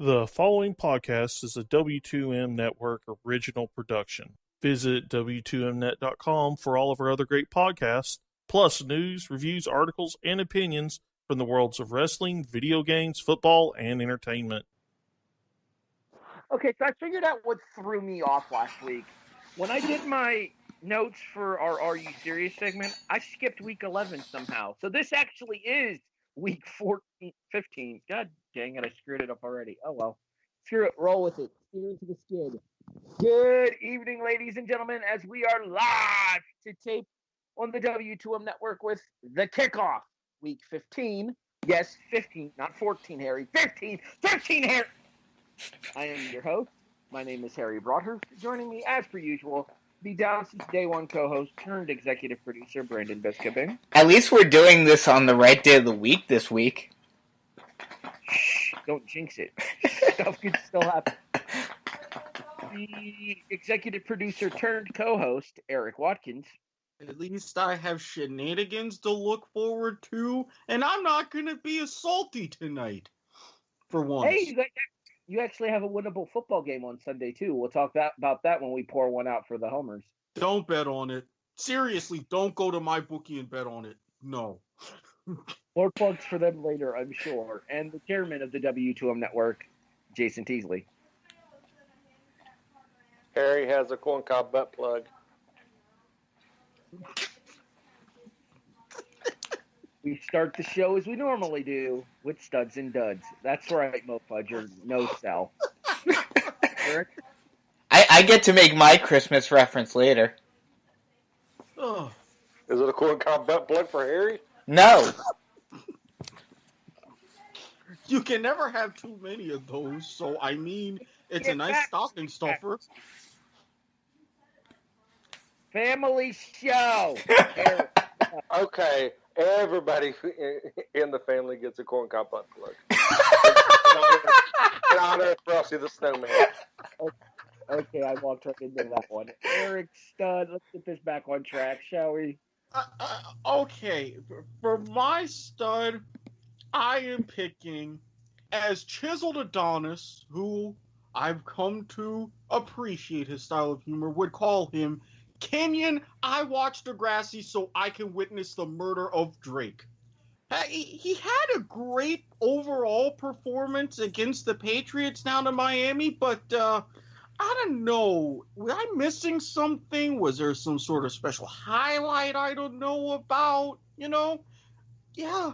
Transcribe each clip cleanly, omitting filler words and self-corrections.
The following podcast is a W2M Network original production. Visit W2Mnet.com for all of our other great podcasts, plus news, reviews, articles, and opinions from the worlds of wrestling, video games, football, and entertainment. Okay, so I figured out what threw me off last week. When I did my notes for our Are You Serious segment, I skipped week 11 somehow. So this actually is week 15. God dang it, I screwed it up already. Oh well. Screw it, roll with it. Steer into the skid. Good evening, ladies and gentlemen, as we are live to tape on the W2M network with the Kickoff, week 15. Yes, 15, not 14, Harry. 15, Harry. I am your host. My name is Harry Broadhurst. Joining me, as per usual, the down since day one co-host turned executive producer, Brandon Biskobing. At least we're doing this on the right day of the week this week. Shh, don't jinx it. Stuff could still happen. The executive producer turned co-host, Erik Watkins. At least I have shenanigans to look forward to, and I'm not going to be as salty tonight. For once. Hey, you actually have a winnable football game on Sunday, too. We'll talk about that when we pour one out for the homers. Don't bet on it. Seriously, don't go to my bookie and bet on it. No. More plugs for them later, I'm sure. And the chairman of the W2M network, Jason Teasley. Harry has a corncob butt plug. We start the show as we normally do with studs and duds. That's right, Mo Fudger. No sell. Erik? I get to make my Christmas reference later. Oh. Is it a corncob butt plug for Harry? No. You can never have too many of those, so I mean, it's a nice stocking stuffer. Family show. Okay, everybody in the family gets a corncob butt plug. In honor of Frosty the Snowman. Okay, I walked right into that one. Erik Stud, let's get this back on track, shall we? Okay, for my stud, I am picking as Chiseled Adonis, who I've come to appreciate his style of humor, would call him Kenyon. I watched Degrassi so I can witness the murder of Drake. He had a great overall performance against the Patriots down in Miami, but I don't know. Was I missing something? Was there some sort of special highlight I don't know about? You know? Yeah,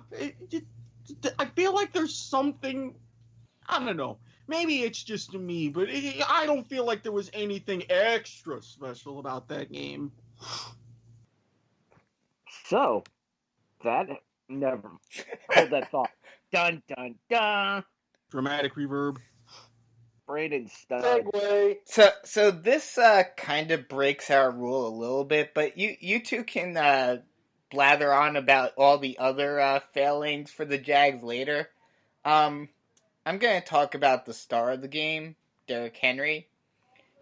I feel like there's something, I don't know. Maybe it's just me, but I don't feel like there was anything extra special about that game. So, never hold that thought. Dun, dun, dun. Dramatic reverb. Brandon Stud. Segway. So this kind of breaks our rule a little bit, but you two can blather on about all the other failings for the Jags later. I'm going to talk about the star of the game, Derrick Henry.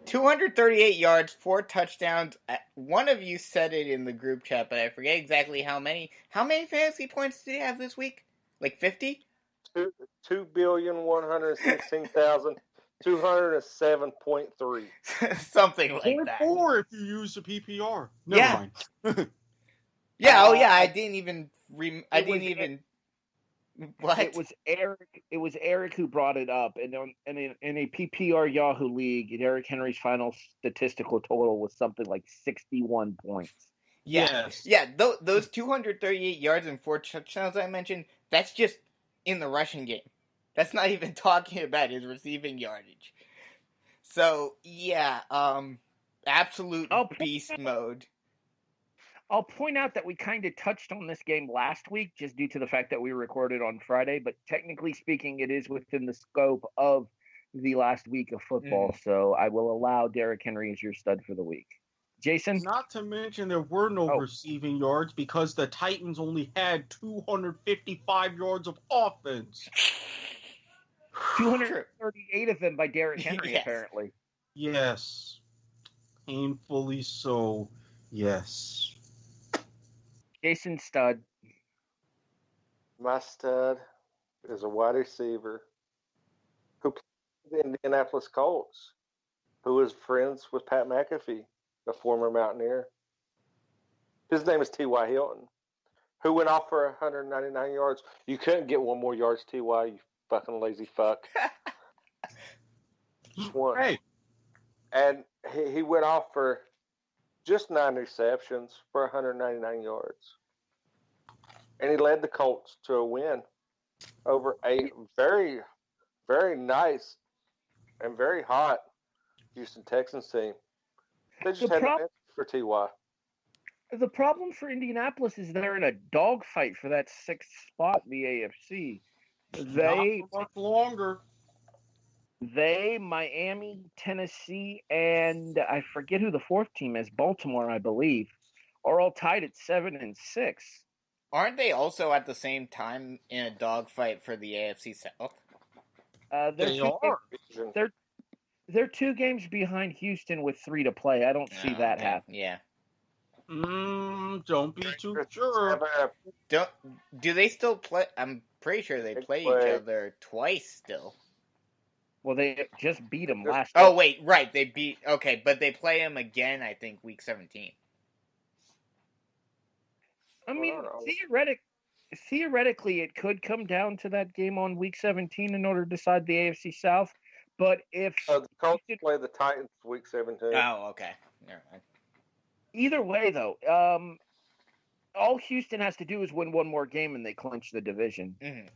238 yards, 4 touchdowns. One of you said it in the group chat, but I forget exactly how many. How many fantasy points did he have this week? Like 50? 2,116,207.3. Something like that. 4 if you use the PPR. Never mind. Yeah, I didn't even... What? It was Erik who brought it up, and in a PPR Yahoo league, Derrick Henry's final statistical total was something like 61 points. Yes. Yeah, those 238 yards and 4 touchdowns I mentioned, that's just in the rushing game. That's not even talking about his receiving yardage. So, yeah, absolute beast mode. I'll point out that we kind of touched on this game last week just due to the fact that we recorded on Friday, but technically speaking, it is within the scope of the last week of football. So I will allow Derrick Henry as your stud for the week. Jason? Not to mention there were no receiving yards because the Titans only had 255 yards of offense. 238 of them by Derrick Henry, Yes. apparently. Yes. Painfully so. Yes. Jason Stud. My stud is a wide receiver who the Indianapolis Colts, who was friends with Pat McAfee, the former Mountaineer. His name is T.Y. Hilton, who went off for 199 yards. You couldn't get one more yards, T.Y., you fucking lazy fuck. Just one. Hey. And he went off for just 9 receptions for 199 yards. And he led the Colts to a win over a very, very nice and very hot Houston Texans team. They just had an answer for T.Y. The problem for Indianapolis is they're in a dogfight for that 6th spot in the AFC. Not for much longer. They, Miami, Tennessee, and I forget who the 4th team is, Baltimore, I believe, are all tied at 7 and 6. Aren't they also at the same time in a dogfight for the AFC South? They're 2 games behind Houston with 3 to play. I don't see that happen. Yeah. Don't be too sure. Do they still play? I'm pretty sure they play each other twice still. Well, they just beat them last Oh, wait, right. They beat... Okay, but they play them again, I think, week 17. I mean, theoretically, it could come down to that game on week 17 in order to decide the AFC South. But if... the Colts play the Titans week 17. Oh, okay. Never mind. Either way, though, all Houston has to do is win one more game and they clinch the division. Mm-hmm.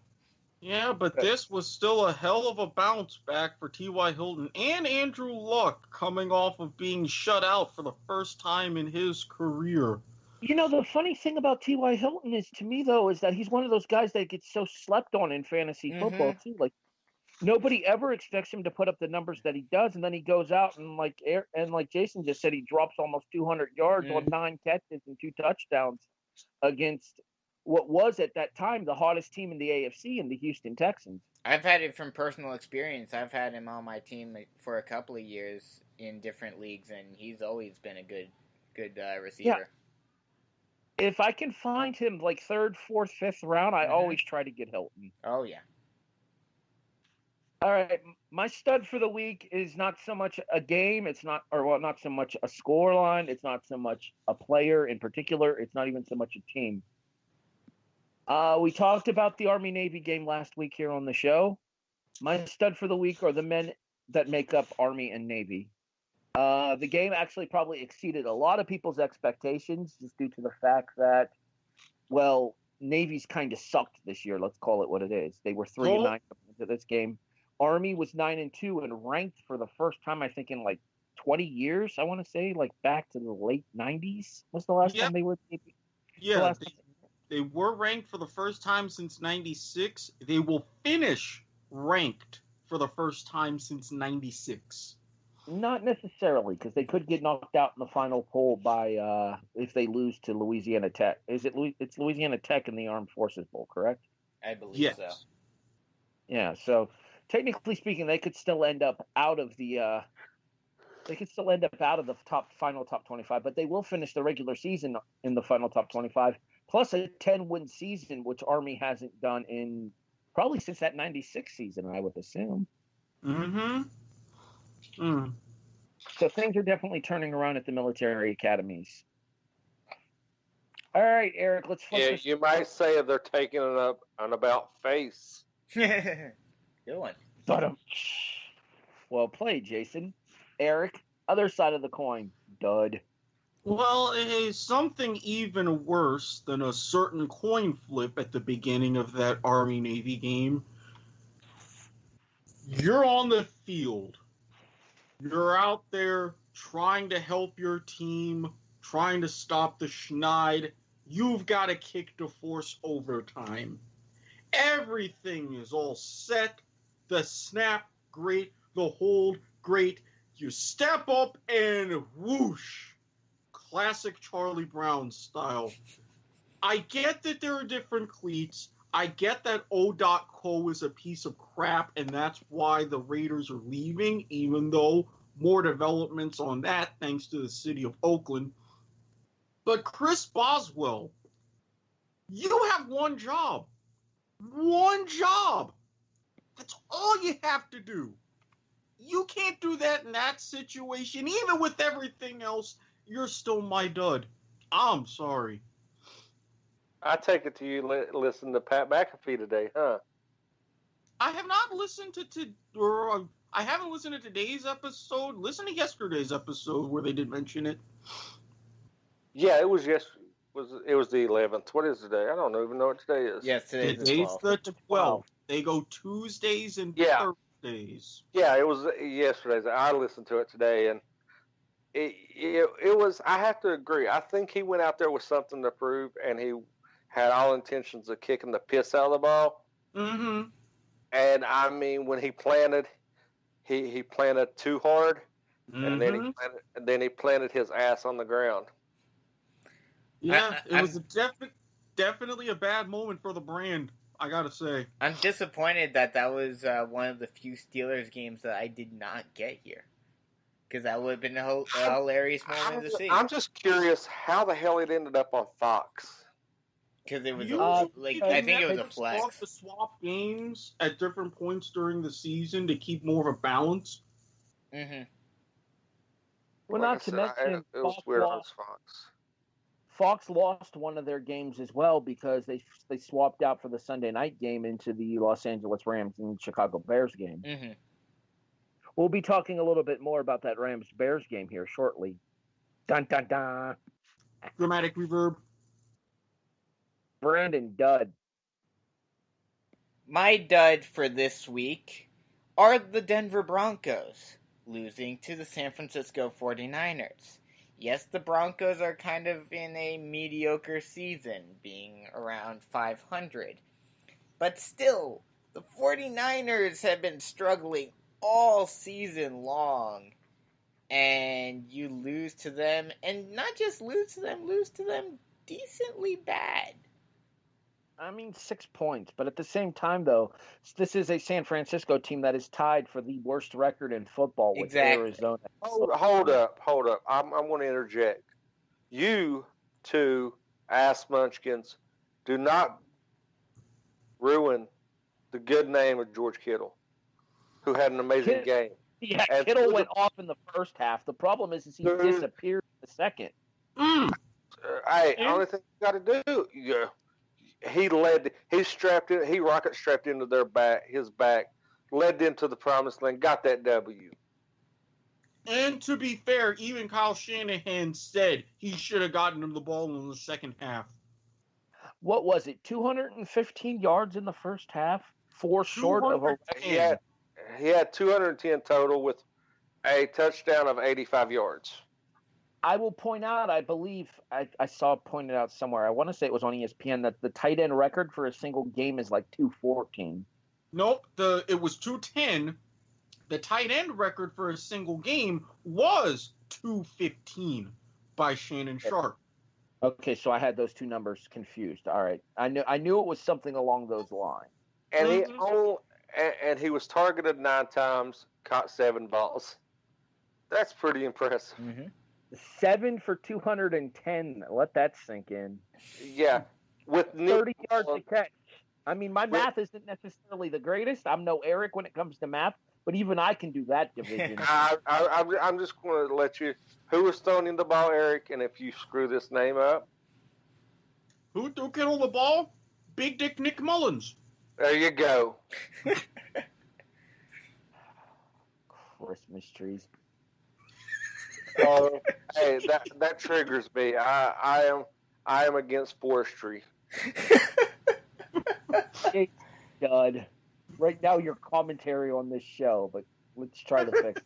Yeah, but this was still a hell of a bounce back for T.Y. Hilton and Andrew Luck coming off of being shut out for the first time in his career. You know, the funny thing about T.Y. Hilton is, to me, though, is that he's one of those guys that gets so slept on in fantasy football, too. Like, nobody ever expects him to put up the numbers that he does, and then he goes out and, like Jason just said, he drops almost 200 yards on 9 catches and 2 touchdowns against what was at that time the hottest team in the AFC in the Houston Texans. I've had it from personal experience. I've had him on my team for a couple of years in different leagues, and he's always been a good receiver. Yeah. If I can find him like 3rd, 4th, 5th round, I always try to get Hilton. Oh, yeah. All right, my stud for the week is not so much a game. It's not so much a score line. It's not so much a player in particular. It's not even so much a team. We talked about the Army-Navy game last week here on the show. My stud for the week are the men that make up Army and Navy. The game actually probably exceeded a lot of people's expectations just due to the fact that, well, Navy's kind of sucked this year. Let's call it what it is. They were 3-9 into this game. Army was 9-2 and ranked for the first time, I think, in like 20 years. I want to say, like back to the late 90s was the last time they were. Yeah, they were ranked for the first time since 96. They will finish ranked for the first time since 96. Not necessarily, because they could get knocked out in the final poll by if they lose to Louisiana Tech. It's Louisiana Tech in the Armed Forces Bowl, correct? I believe so. Yeah, so technically speaking, they could still end up out of the final top 25, but they will finish the regular season in the final top 25, plus a 10-win season, which Army hasn't done in probably since that 96 season, I would assume. Mm-hmm. So things are definitely turning around at the military academies. All right, Erik, let's flip this. You might say they're taking it up an about face. Good one. Well played, Jason. Erik, other side of the coin. Dud. Well, it is something even worse than a certain coin flip at the beginning of that Army-Navy game. You're on the field. You're out there trying to help your team, trying to stop the Schneid. You've got to kick to force overtime. Everything is all set. The snap, great. The hold, great. You step up and whoosh. Classic Charlie Brown style. I get that there are different cleats. I get that O.co is a piece of crap, and that's why the Raiders are leaving, even though more developments on that thanks to the city of Oakland. But Chris Boswell, you have one job. One job. That's all you have to do. You can't do that in that situation. Even with everything else, you're still my dud. I'm sorry. I take it to you listen to Pat McAfee today, huh? I have not listened I haven't listened to today's episode. Listen to yesterday's episode where they did mention it. Yeah, it was it was the 11th. What is today? I don't even know what today is. Yes, today's Today's the 12th. the 12th. They go Tuesdays and Thursdays. Yeah, it was yesterday's. I listened to it today, and it was. I have to agree. I think he went out there with something to prove, and he had all intentions of kicking the piss out of the ball. Mm-hmm. And I mean, when he planted, he planted too hard, and then he planted his ass on the ground. Yeah, it was definitely a bad moment for the brand, I gotta say. I'm disappointed that was one of the few Steelers games that I did not get here. Because that would have been a hilarious moment to see. I'm just curious how the hell it ended up on Fox. Because it was I think it was a flex. To swap games at different points during the season to keep more of a balance. Mm-hmm. Well, not to mention, it was weird on Fox. Fox lost one of their games as well because they swapped out for the Sunday night game into the Los Angeles Rams and Chicago Bears game. Mm-hmm. We'll be talking a little bit more about that Rams-Bears game here shortly. Dun, dun, dun. Dramatic reverb. Brandon, dud. My dud for this week are the Denver Broncos, losing to the San Francisco 49ers. Yes, the Broncos are kind of in a mediocre season, being around 500. But still, the 49ers have been struggling all season long. And you lose to them, and not just lose to them decently bad. I mean, 6 points. But at the same time, though, this is a San Francisco team that is tied for the worst record in football with Arizona. Hold up. I'm going to interject. You two ass munchkins do not ruin the good name of George Kittle, who had an amazing game. Yeah, Kittle went off in the first half. The problem is he disappeared in the second. Only thing you got to do, he rocket strapped into his back, led them to the promised land, got that W. And to be fair, even Kyle Shanahan said he should have gotten him the ball in the second half. What was it? 215 yards in the first half? 4 short of a record. He had 210 total with a touchdown of 85 yards. I will point out, I believe, I saw it pointed out somewhere. I want to say it was on ESPN that the tight end record for a single game is like 214. Nope, it was 210. The tight end record for a single game was 215 by Shannon Sharp. Okay, so I had those two numbers confused. All right, I knew it was something along those lines. And he was targeted 9 times, caught 7 balls. That's pretty impressive. Mm-hmm. 7 for 210. Let that sink in. Yeah, with 30 yards to catch. I mean, my math isn't necessarily the greatest. I'm no Erik when it comes to math, but even I can do that division. I'm just going to let you. Who was throwing in the ball, Erik? And if you screw this name up, who threw Kittle the ball? Big Dick Nick Mullins. There you go. Christmas trees. Oh, hey, that triggers me. I am against forestry. Hey, Dud. Right now, your commentary on this show, but let's try to fix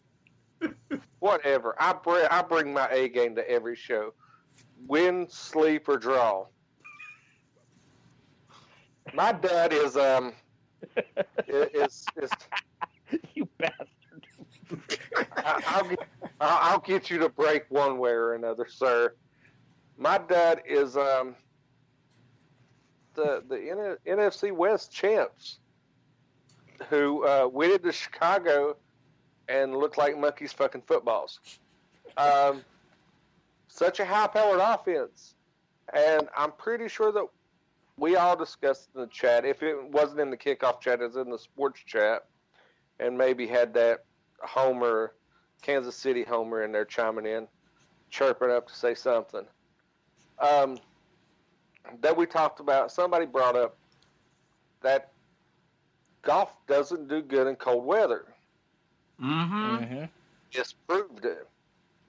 it. Whatever. I bring my A game to every show. Win, sleep, or draw. My dad is You bastard. I'll get you to break one way or another, sir. My dad is the NFC West champs who went into Chicago and looked like monkeys fucking footballs. Such a high-powered offense, and I'm pretty sure that we all discussed in the chat. If it wasn't in the kickoff chat, it's in the sports chat, and maybe had that Homer, Kansas City Homer in there chiming in, chirping up to say something. That we talked about, somebody brought up that golf doesn't do good in cold weather. Mm-hmm. It's proved it.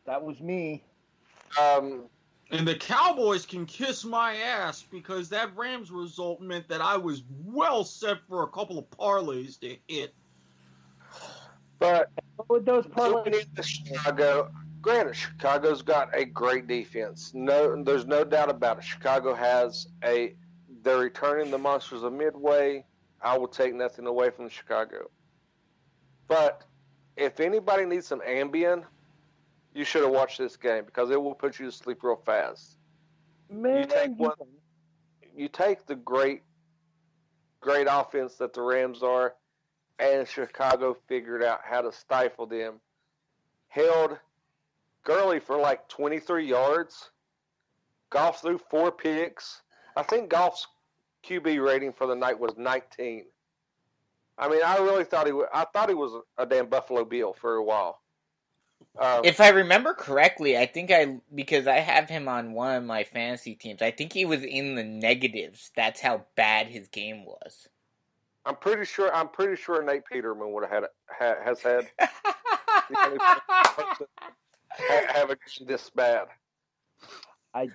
That was me. And the Cowboys can kiss my ass because that Rams result meant that I was well set for a couple of parlays to hit. But With those going parlays, into Chicago, granted, Chicago's got a great defense. No, there's no doubt about it. Chicago has they're returning the monsters of Midway. I will take nothing away from Chicago. But if anybody needs some Ambien, you should have watched this game because it will put you to sleep real fast. man, You take the great offense that the Rams are, and Chicago figured out how to stifle them. Held Gurley for like 23 yards. Goff threw 4 picks. I think Goff's QB rating for the night was 19. I mean, I really thought I thought he was a damn Buffalo Bill for a while. If I remember correctly, because I have him on one of my fantasy teams, I think he was in the negatives. That's how bad his game was. I'm pretty sure Nate Peterman would have has had have a game this bad. I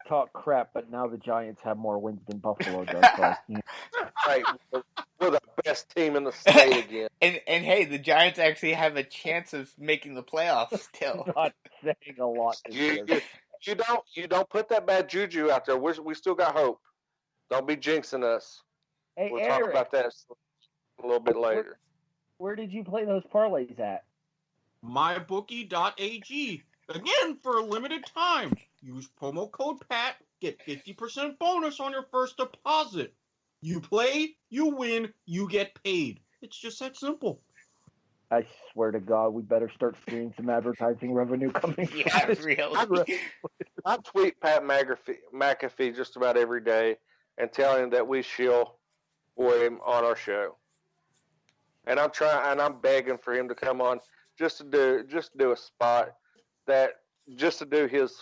talk crap, but now the Giants have more wins than Buffalo does. So, Right, we're the best team in the state again. And hey, the Giants actually have a chance of making the playoffs still. not saying a lot. You don't put that bad juju out there. We still got hope. Don't be jinxing us. Hey, We'll Erik, talk about that a little bit later. where did you play those parlays at? MyBookie.ag. Again, for a limited time. Use promo code PAT. Get 50% bonus on your first deposit. You play, you win, you get paid. It's just that simple. I swear to God, we better start seeing some advertising revenue coming. Yeah, really. I tweet Pat McAfee just about every day and tell him that we shill for him on our show. And I'm begging for him to come on just to do a spot just to do his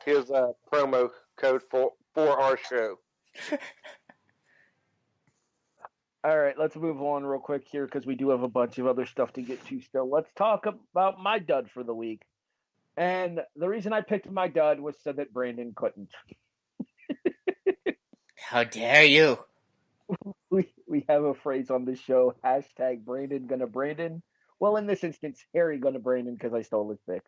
promo code for our show. All right, let's move on real quick here because we do have a bunch of other stuff to get to still. Let's talk about my dud for the week. And the reason I picked my dud was so that Brandon couldn't. How dare you? We have a phrase on this show, hashtag Brandon gonna Brandon. Well, in this instance, Harry gonna Brandon because I stole his pick.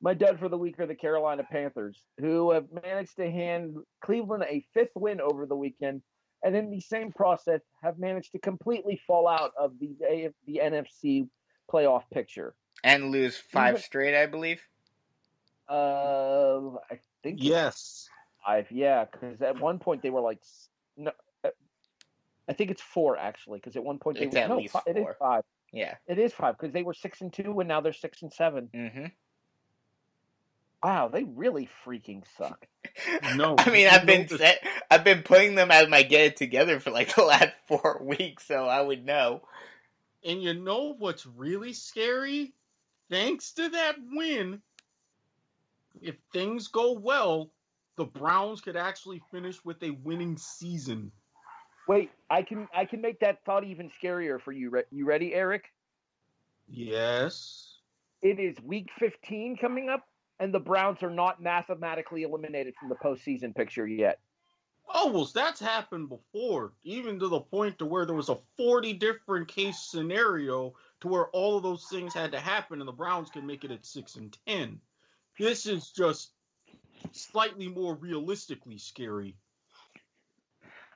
My dud for the week are the Carolina Panthers, who have managed to hand Cleveland a 5th win over the weekend, and in the same process have managed to completely fall out of the NFC playoff picture. And lose 5 straight, I believe. I think Yes. 5, yeah, because at one point they were like, no, I think it's 4 actually, because at one point It's they at were, least 4. It is 5. Yeah. It is 5 because they were 6-2 and now they're 6-7. Mm-hmm. Wow, they really freaking suck. No. I mean, I've been putting them as my get it together for like the last 4 weeks, so I would know. And you know what's really scary? Thanks to that win, if things go well, the Browns could actually finish with a winning season. Wait, I can make that thought even scarier for you. You ready, Erik? Yes. It is week 15 coming up, and the Browns are not mathematically eliminated from the postseason picture yet. Oh, well, that's happened before, even to the point to where there was a 40 different case scenario to where all of those things had to happen, and the Browns could make it at 6-10. This is just slightly more realistically scary.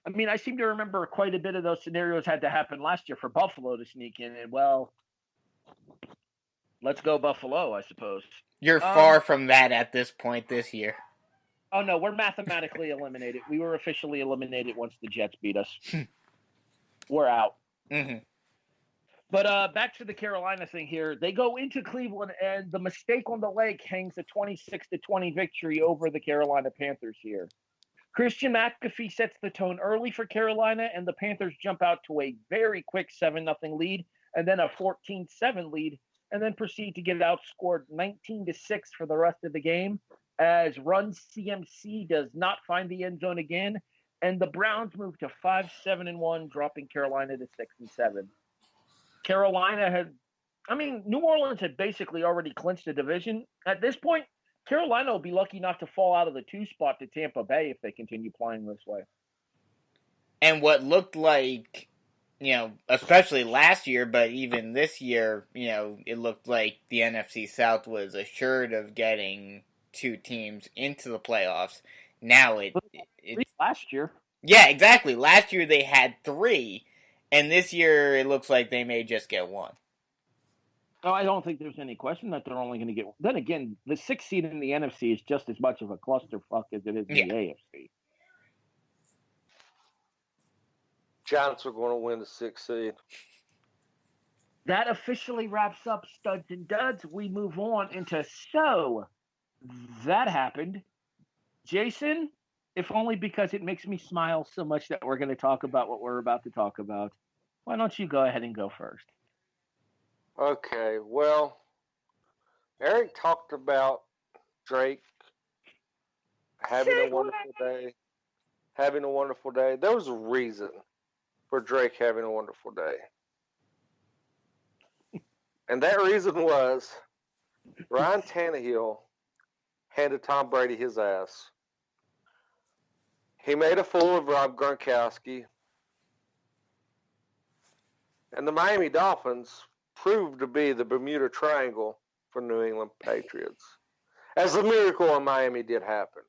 I mean, I seem to remember quite a bit of those scenarios had to happen last year for Buffalo to sneak in, and well, let's go Buffalo, I suppose. You're far from that at this point this year. Oh, no, we're mathematically eliminated. We were officially eliminated once the Jets beat us. We're out. Mm-hmm. But back to the Carolina thing here. They go into Cleveland, and the mistake on the lake hangs a 26-20 victory over the Carolina Panthers here. Christian McAfee sets the tone early for Carolina, and the Panthers jump out to a very quick 7-0 lead, and then a 14-7 lead and then proceed to get outscored 19-6 for the rest of the game as Run CMC does not find the end zone again, and the Browns move to 5-7-1, dropping Carolina to 6-7. New Orleans had basically already clinched the division. At this point, Carolina will be lucky not to fall out of the 2 spot to Tampa Bay if they continue playing this way. And what looked like, especially last year, but even this year, it looked like the NFC South was assured of getting 2 teams into the playoffs. Now it's last year. Yeah, exactly. Last year they had 3, and this year it looks like they may just get 1. Oh, I don't think there's any question that they're only going to get. Then again, the 6th seed in the NFC is just as much of a clusterfuck as it is in the AFC. Giants are going to win the 6th seed. That officially wraps up Studs and Duds. We move on into So That Happened. Jason, if only because it makes me smile so much that we're going to talk about what we're about to talk about, why don't you go ahead and go first? Okay, well, Erik talked about Drake having a wonderful day. There was a reason for Drake having a wonderful day. And that reason was Ryan Tannehill handed Tom Brady his ass. He made a fool of Rob Gronkowski. And the Miami Dolphins proved to be the Bermuda Triangle for New England Patriots, as the miracle in Miami did happen.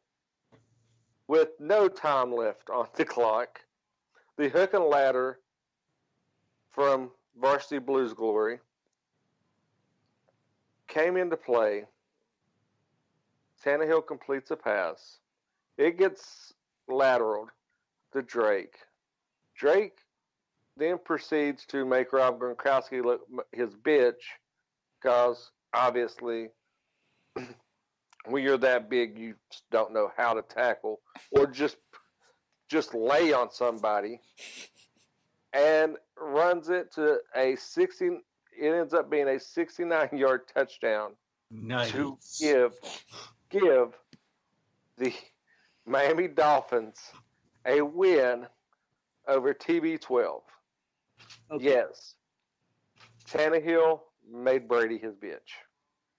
With no time left on the clock, the hook and ladder from Varsity Blues glory came into play. Tannehill completes a pass. It gets lateraled to Drake. Drake then proceeds to make Rob Gronkowski look his bitch, because obviously when you're that big, you just don't know how to tackle or just lay on somebody, and runs it to a 60. It ends up being a 69-yard touchdown. Nice. To give the Miami Dolphins a win over TB12. Okay. Yes. Tannehill made Brady his bitch.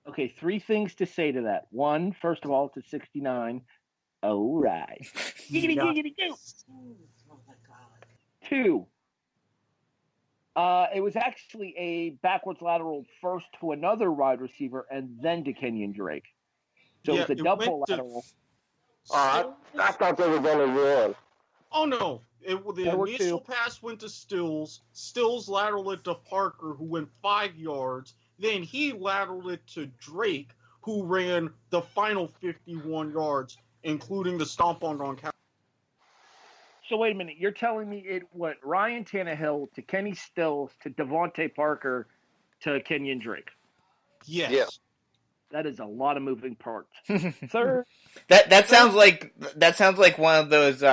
Okay, 3 things to say to that. 1, first of all, to 69. All right. Giggity, giggity, go. Oh, my God. 2, it was actually a backwards lateral first to another wide receiver and then to Kenyon Drake. So it was a double lateral. I thought there was only one. Oh, no. The initial pass went to Stills. Stills lateraled it to Parker, who went 5 yards. Then he lateraled it to Drake, who ran the final 51 yards, including the stomp on Gronkowski. So wait a minute. You're telling me it went Ryan Tannehill to Kenny Stills to Devontae Parker to Kenyon Drake? Yes. Yeah. That is a lot of moving parts. Third, that sounds like one of those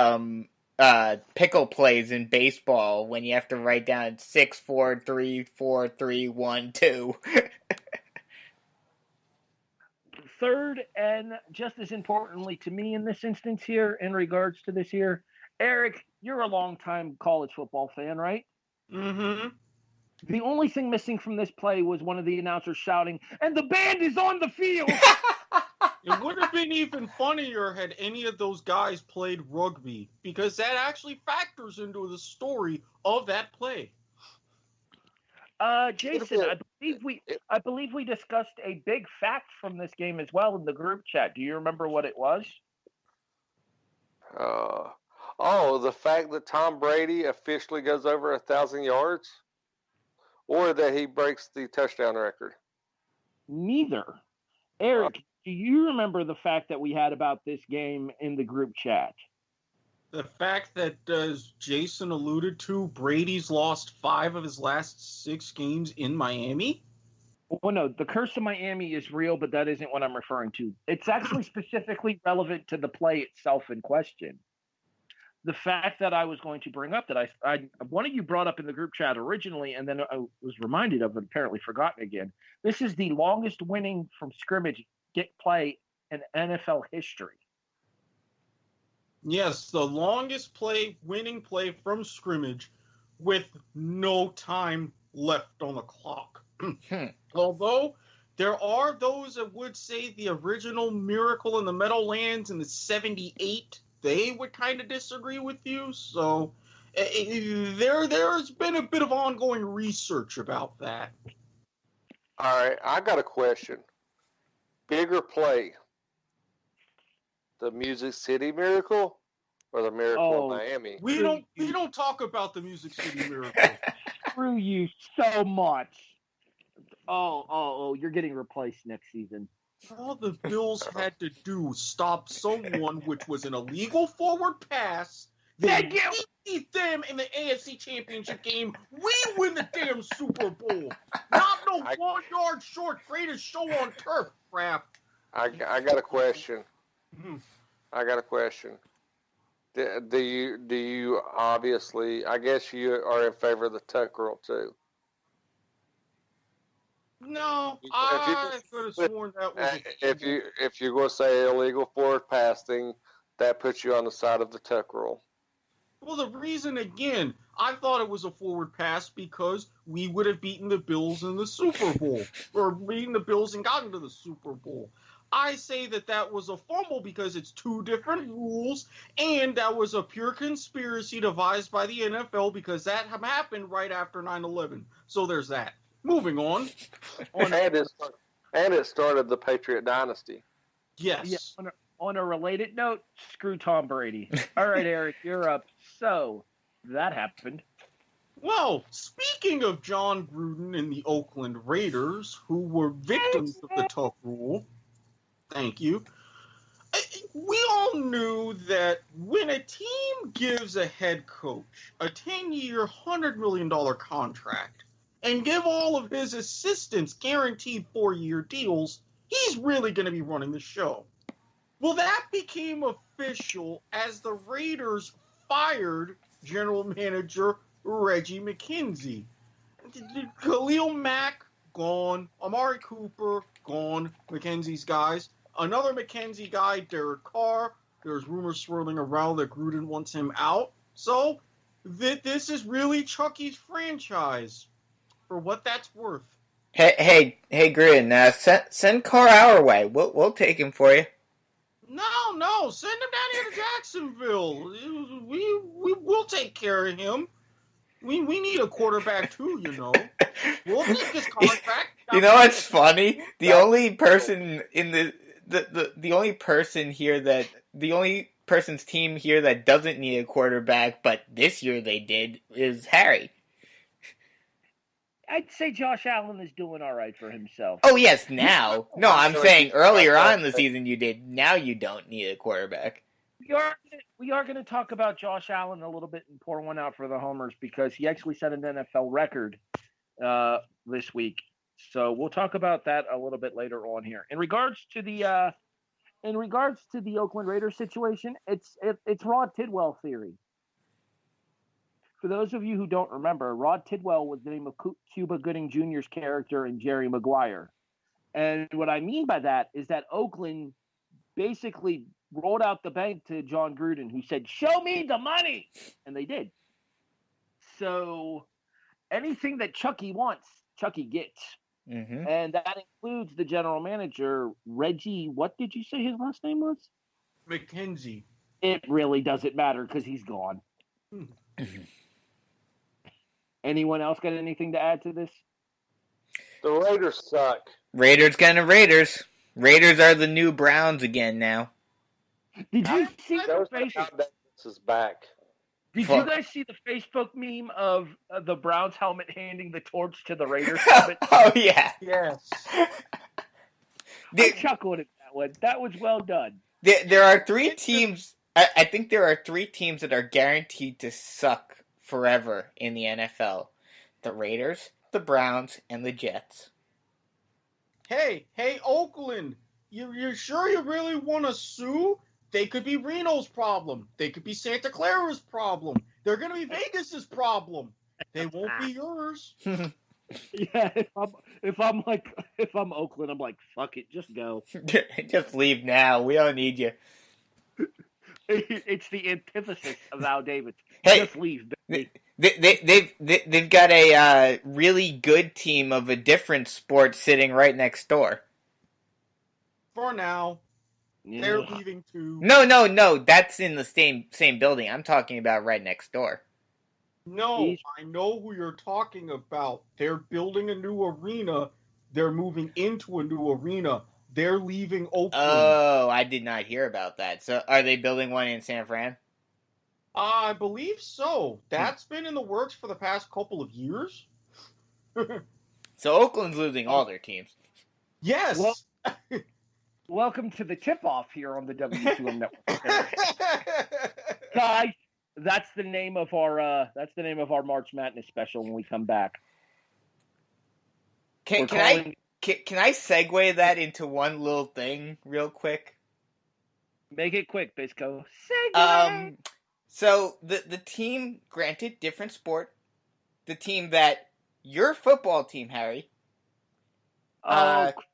pickle plays in baseball when you have to write down 6, 4, 3, 4, 3, 1, 2. Third, and just as importantly to me in this instance here, in regards to this here, Erik, you're a longtime college football fan, right? Mm-hmm. The only thing missing from this play was one of the announcers shouting, "And the band is on the field!" It would have been even funnier had any of those guys played rugby, because that actually factors into the story of that play. Jason, I believe we discussed a big fact from this game as well in the group chat. Do you remember what it was? The fact that Tom Brady officially goes over 1,000 yards, or that he breaks the touchdown record? Neither. Erik, do you remember the fact that we had about this game in the group chat? The fact that, as Jason alluded to, Brady's lost 5 of his last 6 games in Miami? Well, no, the curse of Miami is real, but that isn't what I'm referring to. It's actually specifically relevant to the play itself in question. the fact that I was going to bring up that I one of you brought up in the group chat originally, and then I was reminded of it, apparently forgotten again. This is the longest winning from scrimmage play in NFL history. Yes, the longest winning play from scrimmage with no time left on the clock. Although there are those that would say the original Miracle in the Meadowlands in the 78, they would kind of disagree with you. So there's been a bit of ongoing research about that. All right, I got a question. Bigger play, the Music City Miracle or the Miracle in Miami? We don't talk about the Music City Miracle. Screw you so much. Oh, you're getting replaced next season. All the Bills had to do was stop someone, which was an illegal forward pass. They beat them in the AFC Championship game. We win the damn Super Bowl. Not no 1 yard short, greatest show on turf crap. I got a question. I got a question. Do you obviously? I guess you are in favor of the tuck rule too. No, I could have sworn that was. If you're going to say illegal forward passing, that puts you on the side of the tuck rule. Well, the reason again, I thought it was a forward pass because we would have beaten the Bills in the Super Bowl, or beaten the Bills and gotten to the Super Bowl. I say that was a fumble because it's two different rules, and that was a pure conspiracy devised by the NFL because that happened right after 9/11. So there's that. Moving on. And it started the Patriot Dynasty. Yes. Yeah, on a related note, screw Tom Brady. All right, Erik, you're up. So that happened. Well, speaking of John Gruden and the Oakland Raiders, who were victims of the tuck rule, thank you. We all knew that when a team gives a head coach a 10-year, $100 million contract and give all of his assistants guaranteed 4-year deals, he's really going to be running the show. Well, that became official as the Raiders fired general manager Reggie McKenzie. Khalil Mack, gone. Amari Cooper, gone. McKenzie's guys. Another McKenzie guy, Derek Carr. There's rumors swirling around that Gruden wants him out. So, this is really Chucky's franchise, for what that's worth. Hey, Gruden, send Carr our way. We'll take him for you. No, send him down here to Jacksonville. We'll take care of him. We need a quarterback too, you know. We'll take his contract. You know what's funny? The only person in the only person here the only person's team here that doesn't need a quarterback, but this year they did, is Harry. I'd say Josh Allen is doing all right for himself. Oh, yes, now. No, I'm saying earlier on in the season you did. Now you don't need a quarterback. We are going to talk about Josh Allen a little bit and pour one out for the homers because he actually set an NFL record this week. So we'll talk about that a little bit later on here. In regards to the Oakland Raiders situation, it's Rod Tidwell theory. For those of you who don't remember, Rod Tidwell was the name of Cuba Gooding Jr.'s character in Jerry Maguire. And what I mean by that is that Oakland basically rolled out the bank to John Gruden, who said, "Show me the money!" And they did. So anything that Chucky wants, Chucky gets. Mm-hmm. And that includes the general manager, Reggie, what did you say his last name was? McKenzie. It really doesn't matter because he's gone. Anyone else got anything to add to this? The Raiders suck. Raiders gonna Raiders. Raiders are the new Browns again now. Did you see the Facebook? Is back. Did you guys see the Facebook meme of the Browns helmet handing the torch to the Raiders helmet? Oh yeah. Yes. I chuckled at that one. That was well done. There are 3 teams. I think there are 3 teams that are guaranteed to suck forever in the NFL: the Raiders, the Browns, and the Jets. Hey, Oakland! You're sure you really want to sue They could be Reno's problem. They could be Santa Clara's problem. They're going to be Vegas's problem. They won't be yours. Yeah, if I'm Oakland, I'm like, fuck it, just go. Just leave now. We don't need you. It's the antithesis of Al Davis. Hey, just leave, baby. They've got a really good team of a different sport sitting right next door. For now. Yeah. They're leaving too. No. That's in the same building. I'm talking about right next door. No, I know who you're talking about. They're building a new arena. They're moving into a new arena. They're leaving Oakland. Oh, I did not hear about that. So, are they building one in San Fran? I believe so. That's been in the works for the past couple of years. So, Oakland's losing all their teams. Yes. Well, welcome to the tip-off here on the W2M Network. Guys, that's the name of our March Madness special when we come back. Can I segue that into one little thing real quick? Make it quick, Bisco. Segue. So the team, granted different sport, the team that your football team, Harry,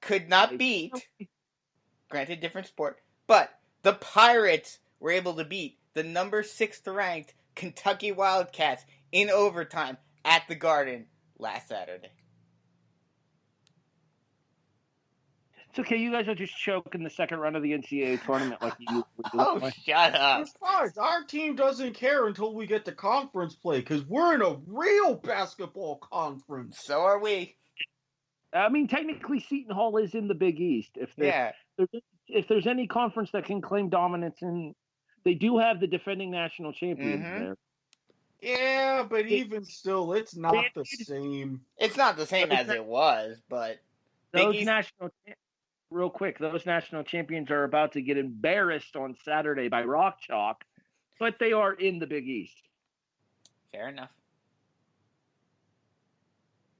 could not beat. Granted different sport, but the Pirates were able to beat the number 6th ranked Kentucky Wildcats in overtime at the Garden last Saturday. It's okay, you guys are just choking the second round of the NCAA tournament like you usually do. Oh, shut up. Besides, our team doesn't care until we get to conference play, because we're in a real basketball conference. So are we. I mean, technically, Seton Hall is in the Big East. If there's any conference that can claim dominance, and they do have the defending national champions there. Yeah, but even still, it's not the same. It's not the same as it was, but those national champions are about to get embarrassed on Saturday by Rock Chalk, but they are in the Big East. Fair enough.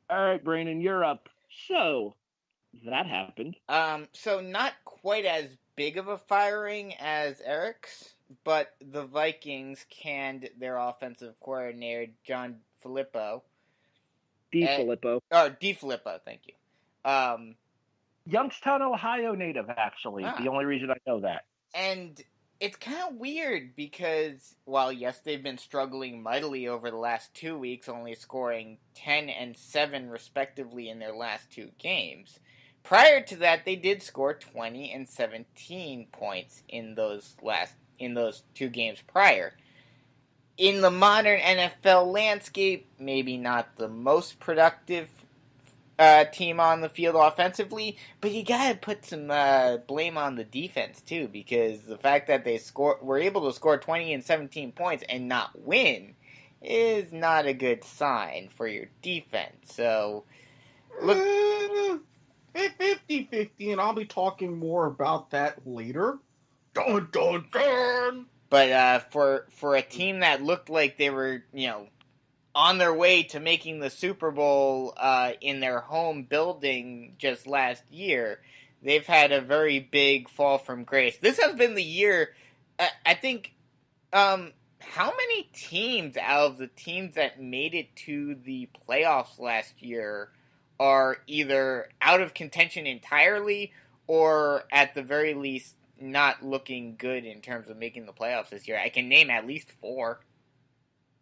All right, Brandon, you're up. So that happened. So not quite as big of a firing as Erik's, but the Vikings canned their offensive coordinator, John DeFilipo. DeFilipo, thank you. Youngstown, Ohio native, actually. The only reason I know that. And it's kind of weird because, while yes, they've been struggling mightily over the last 2 weeks, only scoring 10 and 7 respectively in their last 2 games. Prior to that, they did score 20 and 17 points in those 2 games prior. In the modern NFL landscape, maybe not the most productive team on the field offensively, but you gotta put some blame on the defense too, because the fact that they were able to score 20 and 17 points and not win is not a good sign for your defense. So, look, 50-50, and I'll be talking more about that later. Dun dun dun. But for a team that looked like they were, on their way to making the Super Bowl in their home building just last year, they've had a very big fall from grace. This has been the year, I think, how many teams out of the teams that made it to the playoffs last year are either out of contention entirely or at the very least not looking good in terms of making the playoffs this year? I can name at least 4.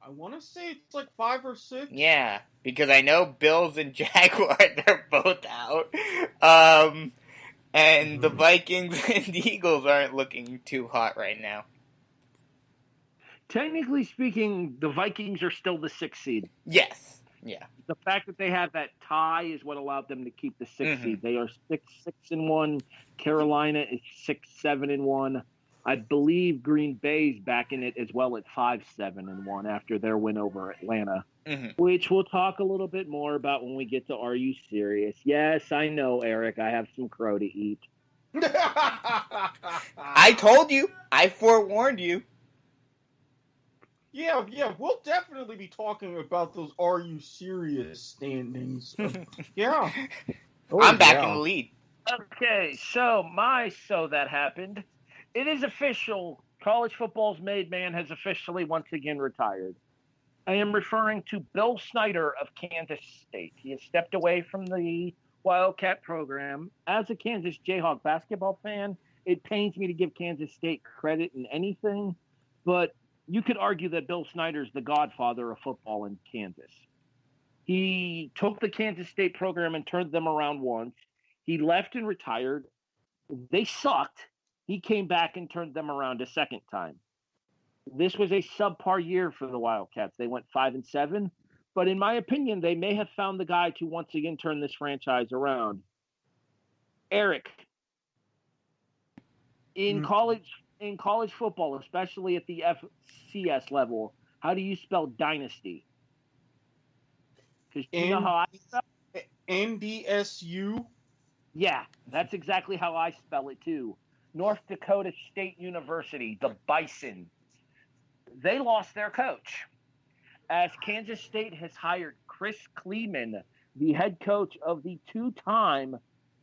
I want to say it's like 5 or 6. Yeah, because I know Bills and Jaguars, they're both out. And the Vikings and Eagles aren't looking too hot right now. Technically speaking, the Vikings are still the 6th seed. Yes. Yeah. The fact that they have that tie is what allowed them to keep the 6th seed. They are 6-1. Carolina is 6-7-1. I believe Green Bay's back in it as well at 5-7-1 after their win over Atlanta, which we'll talk a little bit more about when we get to Are You Serious? Yes, I know, Erik. I have some crow to eat. I told you. I forewarned you. Yeah, we'll definitely be talking about those Are You Serious standings. Yeah. I'm back in the lead. Okay, so that happened It is official. College football's made man has officially once again retired. I am referring to Bill Snyder of Kansas State. He has stepped away from the Wildcat program. As a Kansas Jayhawk basketball fan, it pains me to give Kansas State credit in anything, but you could argue that Bill Snyder's the godfather of football in Kansas. He took the Kansas State program and turned them around once. He left and retired. They sucked. He came back and turned them around a second time. This was a subpar year for the Wildcats. They went 5-7, but in my opinion, they may have found the guy to once again turn this franchise around. Erik, in college football, especially at the FCS level, how do you spell dynasty? Because you know how I spell it? NDSU. Yeah, that's exactly how I spell it too. North Dakota State University, the Bison. They lost their coach, as Kansas State has hired Chris Kleeman, the head coach of the two-time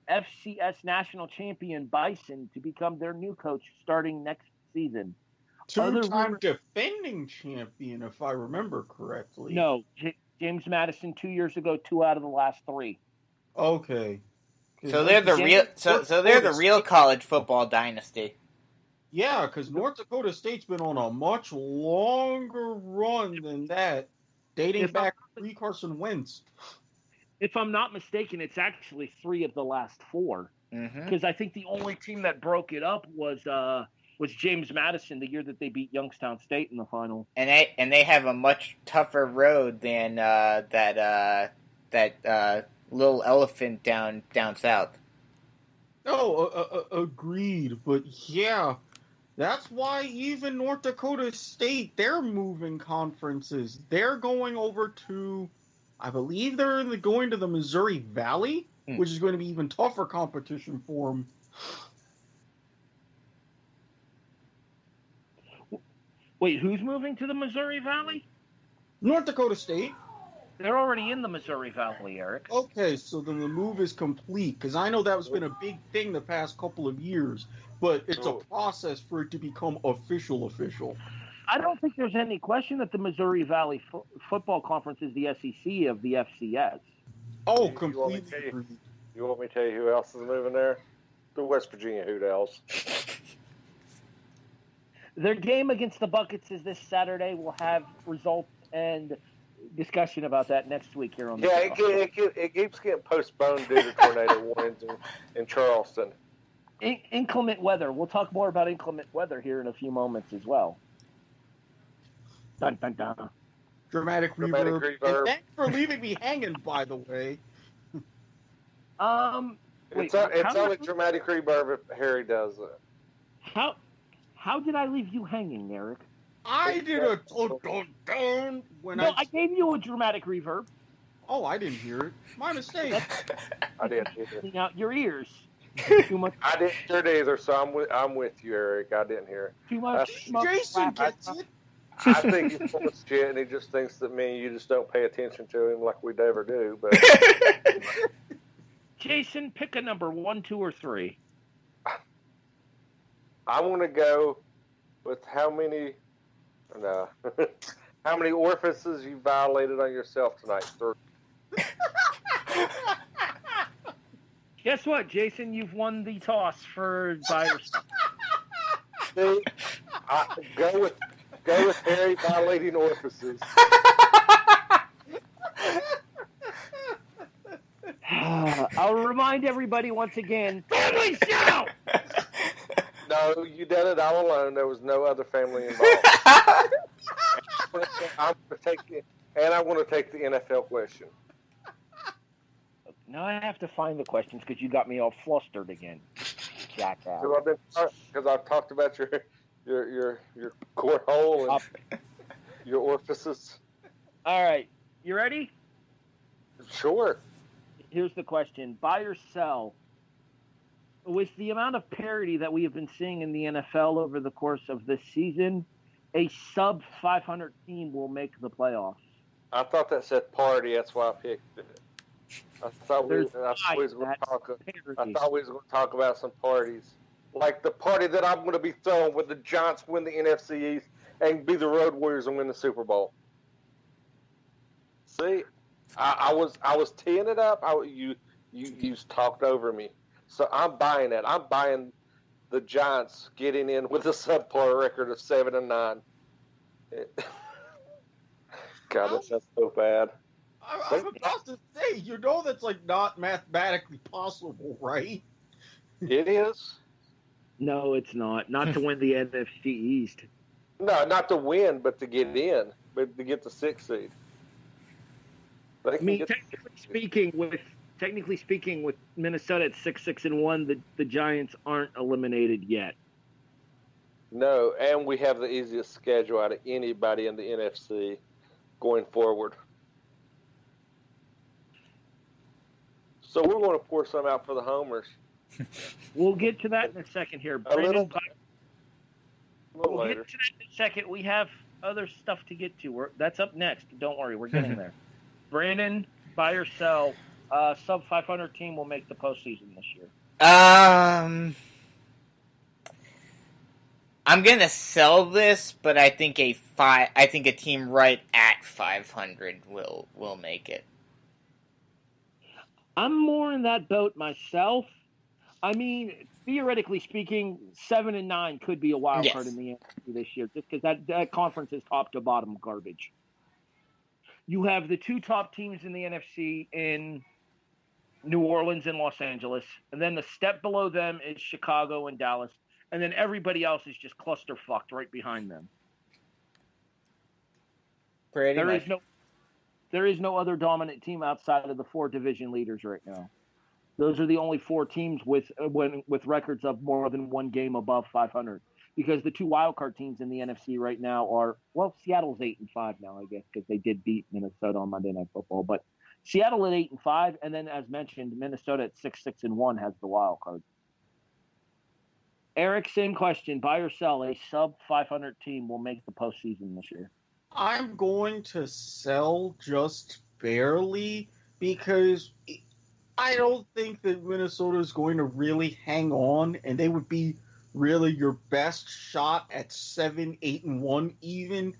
FCS national champion Bison, to become their new coach starting next season. Two-time defending champion, if I remember correctly. No, James Madison 2 years ago, 2 out of the last 3. Okay. So they're the real. So they're the real college football dynasty. Yeah, because North Dakota State's been on a much longer run than that, dating back to Carson Wentz. If I'm not mistaken, it's actually 3 of the last 4. Because I think the only team that broke it up was James Madison the year that they beat Youngstown State in the final. And they have a much tougher road than that little elephant down south. Oh, agreed. But yeah, that's why even North Dakota State, they're moving conferences. They're going over to, I believe they're going to the Missouri Valley, which is going to be even tougher competition for them. Wait, who's moving to the Missouri Valley? North Dakota State. They're already in the Missouri Valley, Erik. Okay, so then the move is complete, because I know that been a big thing the past couple of years, but it's a process for it to become official. I don't think there's any question that the Missouri Valley Football Conference is the SEC of the FCS. Oh, completely. You want me to tell you who else is moving there? The West Virginia Hoot Owls. Their game against the Buckets is this Saturday. We'll have results and discussion about that next week here on the show. It keeps getting postponed due to tornado warnings in Charleston. Inclement weather. We'll talk more about inclement weather here in a few moments as well. Dun, dun, dun. Dramatic reverb. And thanks for leaving me hanging, by the way. It's only dramatic reverb if Harry does it. How did I leave you hanging, Erik? I did a dun when I gave you a dramatic reverb. Oh, I didn't hear it. My mistake. I didn't hear it. Out your ears. Too much. I didn't hear it either, so I'm with you, Erik. I didn't hear it. Too much. Jason gets it. I think he's full of shit, and he just thinks that me and you just don't pay attention to him like we'd ever do. But Jason, pick a number, 1, 2, or 3. I want to go with how many orifices you violated on yourself tonight. 3. Guess what, Jason? You've won the toss by yourself. See, go with Harry violating orifices. I'll remind everybody once again, family show! No, you did it all alone. There was no other family involved. I want to take the NFL question. Now I have to find the questions because you got me all flustered again. Jackass. Because I've talked about your core hole and your orifices. All right, you ready? Sure. Here's the question: buy or sell? With the amount of parity that we have been seeing in the NFL over the course of this season, a sub 500 team will make the playoffs. I thought that said party. That's why I picked it. I thought we was going to talk about some parties. like the party that I'm going to be throwing when the Giants win the NFC East and be the Road Warriors and win the Super Bowl. See, I was teeing it up. You talked over me, so I'm buying that. I'm buying the Giants getting in with a subpar record of 7-9. God, that sounds so bad. I'm about to say, that's like not mathematically possible, right? It is. No, it's not. Not to win the NFC East. No, not to win, but to get in, but to get the 6th seed. I mean, technically speaking, with Minnesota at 6-6-1, the Giants aren't eliminated yet. No, and we have the easiest schedule out of anybody in the NFC going forward. So we're going to pour some out for the homers. We'll get to that in a second here. We'll Get later. to that in a second. We have other stuff to get to. That's up next. Don't worry, we're getting there. Brandon, buy or sell, sub 500 team will make the postseason this year. I'm gonna sell this, but I think a team right at 500 will make it. I'm more in that boat myself. I mean, theoretically speaking, 7-9 could be a wild card in the NFC this year, just because that conference is top to bottom garbage. You have the two top teams in the NFC in New Orleans and Los Angeles, and then the step below them is Chicago and Dallas, and then everybody else is just cluster fucked right behind them. There is no other dominant team outside of the 4 division leaders right now. Those are the only 4 teams with records of more than one game above 500. Because the 2 wildcard teams in the NFC right now are, Seattle's 8-5 now, I guess, because they did beat Minnesota on Monday Night Football. But Seattle at 8-5, and then as mentioned, Minnesota at 6-6-1 has the wild card. Erik, same question: buy or sell? A sub 500 team will make the postseason this year. I'm going to sell just barely because I don't think that Minnesota is going to really hang on, and they would be really your best shot at 7-8-1 even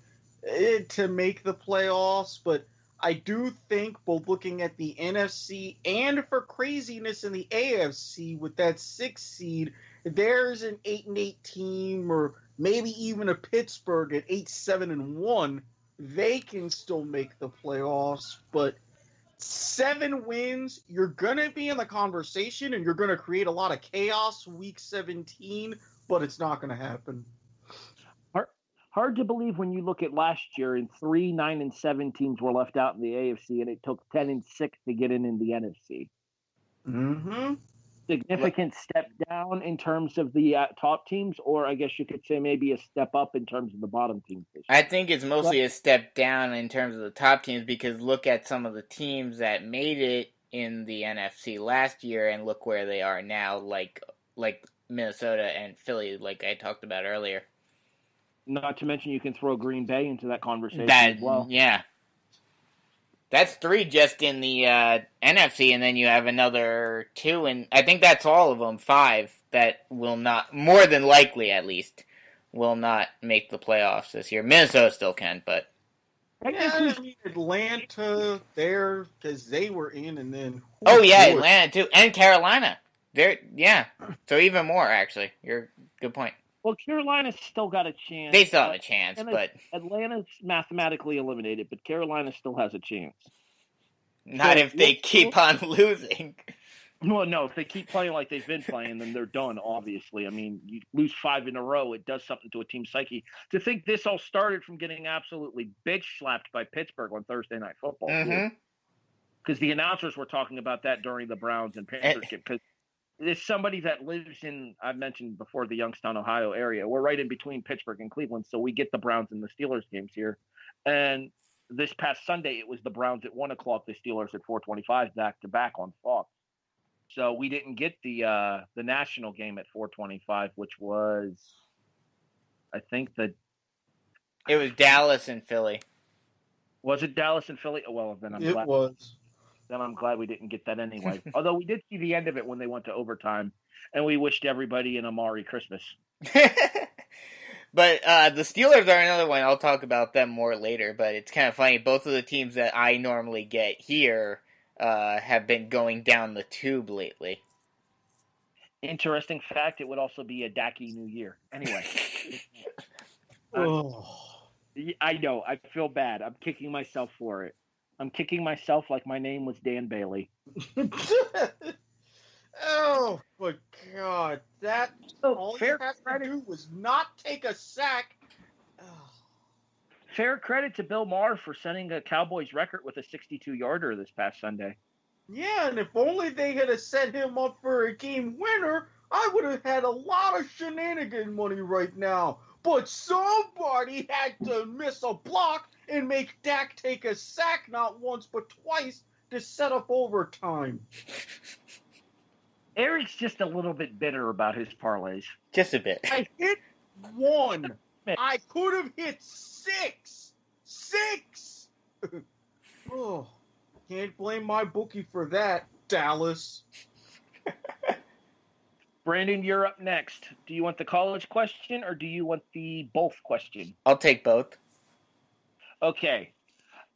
to make the playoffs. But I do think, both looking at the NFC and for craziness in the AFC with that 6th seed, there's an 8-8 team, or maybe even a Pittsburgh at 8-7-1. They can still make the playoffs, but 7 wins, you're going to be in the conversation and you're going to create a lot of chaos week 17, but it's not going to happen. Hard to believe when you look at last year, and 3 9-7 teams were left out in the AFC, and it took 10-6 to get in the NFC. Mm-hmm. Significant step down in terms of the top teams, or I guess you could say maybe a step up in terms of the bottom teams this year. I think it's mostly a step down in terms of the top teams, because look at some of the teams that made it in the NFC last year and look where they are now, like Minnesota and Philly, like I talked about earlier. Not to mention you can throw Green Bay into that conversation as well. Yeah. That's 3 just in the NFC, and then you have another 2, and I think that's all of them, 5, that will not, more than likely at least, will not make the playoffs this year. Minnesota still can, but... Yeah, I mean, Atlanta there, because they were in, and then... Atlanta too, and Carolina. So even more, actually. Good point. Well, Carolina's still got a chance. They still have a chance, but... Atlanta's mathematically eliminated, but Carolina still has a chance. Not if they keep on losing. Well, no, if they keep playing like they've been playing, then they're done, obviously. I mean, you lose 5 in a row, it does something to a team's psyche. To think this all started from getting absolutely bitch-slapped by Pittsburgh on Thursday Night Football. Because the announcers were talking about that during the Browns and Panthers game, because there's somebody that lives in, I've mentioned before, the Youngstown, Ohio area. We're right in between Pittsburgh and Cleveland, so we get the Browns and the Steelers games here. And this past Sunday, it was the Browns at 1 o'clock, the Steelers at 4:25, back-to-back on Fox. So we didn't get the national game at 4:25, which was, I think it was Dallas and Philly. Was it Dallas and Philly? Oh, well, then I'm glad. It was. then I'm glad we didn't get that anyway. Although we did see the end of it when they went to overtime, and we wished everybody an Amari Christmas. But the Steelers are another one. I'll talk about them more later, but it's kind of funny. Both of the teams that I normally get here have been going down the tube lately. Interesting fact, it would also be a Dacky New Year. Anyway. I know. I feel bad. I'm kicking myself for it. I'm kicking myself like my name was Dan Bailey. Oh, but God, all you have to do was not take a sack. Fair credit to Bill Maher for setting a Cowboys record with a 62-yarder this past Sunday. Yeah, and if only they had set him up for a game winner, I would have had a lot of shenanigan money right now. But somebody had to miss a block and make Dak take a sack not once but twice to set up overtime. Eric's just a little bit bitter about his parlays. Just a bit. I hit one. I could have hit six. Oh, can't blame my bookie for that, Dallas. Brandon, you're up next. Do you want the college question or do you want the both question? I'll take both. Okay.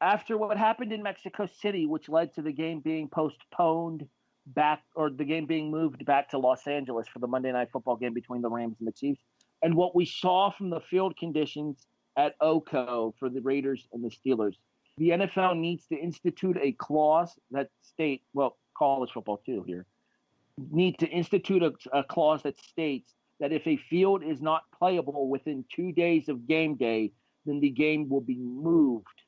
After what happened in Mexico City, which led to the game being postponed back, or the game being moved back to Los Angeles for the Monday Night Football game between the Rams and the Chiefs, and what we saw from the field conditions at OCO for the Raiders and the Steelers, the NFL needs to institute a clause that states, well, college football too here, need to institute a clause that states that if a field is not playable within 2 days of game day, then the game will be moved.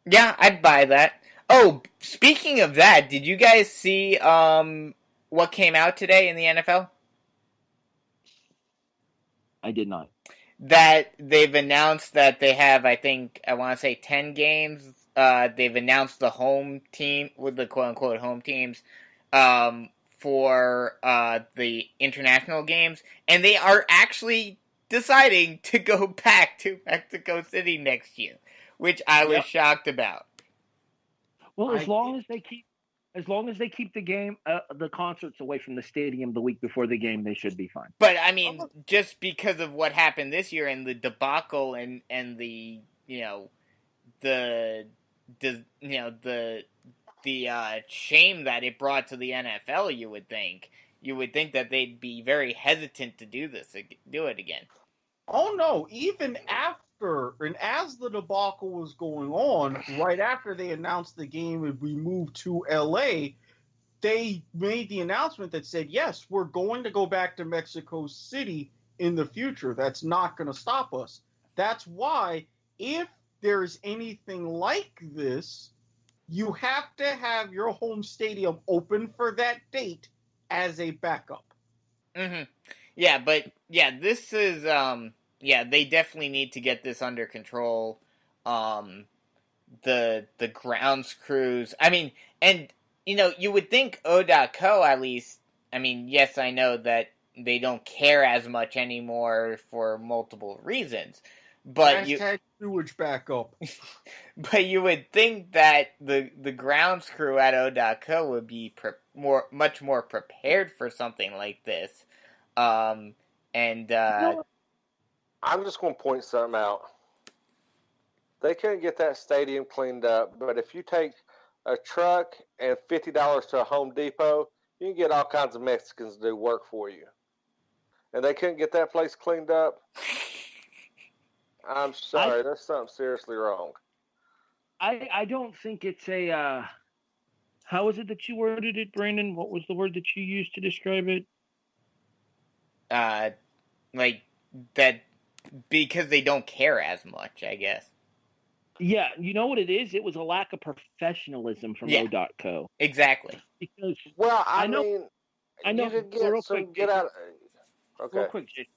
Yeah, I'd buy that. Oh, speaking of that, did you guys see what came out today in the NFL? I did not. That they've announced that they have, I want to say 10 games. They've announced the home team, with the quote-unquote home teams, for the international games, and they are actually deciding to go back to Mexico City next year, which I was shocked about. Well, as long as they keep the game, the concerts away from the stadium the week before the game, they should be fine. But I mean, just because of what happened this year and the debacle and the shame that it brought to the NFL, you would think that they'd be very hesitant to do it again. Oh no! Even after and as the debacle was going on, right after they announced the game would be moved to LA, they made the announcement that said, "Yes, we're going to go back to Mexico City in the future. That's not going to stop us." That's why, if there's anything like this, you have to have your home stadium open for that date as a backup. Mm-hmm. Yeah, but this is they definitely need to get this under control. The grounds crews. I mean, and you would think O.co at least. I mean, yes, I know that they don't care as much anymore for multiple reasons. But hashtag sewage backup. But you would think that the grounds crew at O.co would be much more prepared for something like this. I'm just going to point something out. They couldn't get that stadium cleaned up, but if you take a truck and $50 to a Home Depot, you can get all kinds of Mexicans to do work for you. And they couldn't get that place cleaned up. I'm sorry, there's something seriously wrong. I don't think it's a. How is it that you worded it, Brandon? What was the word that you used to describe it? Like that, because they don't care as much, I guess. Yeah, you know what it is? It was a lack of professionalism from O.co. Exactly. Because I know. You could get out. Okay. Real quick, just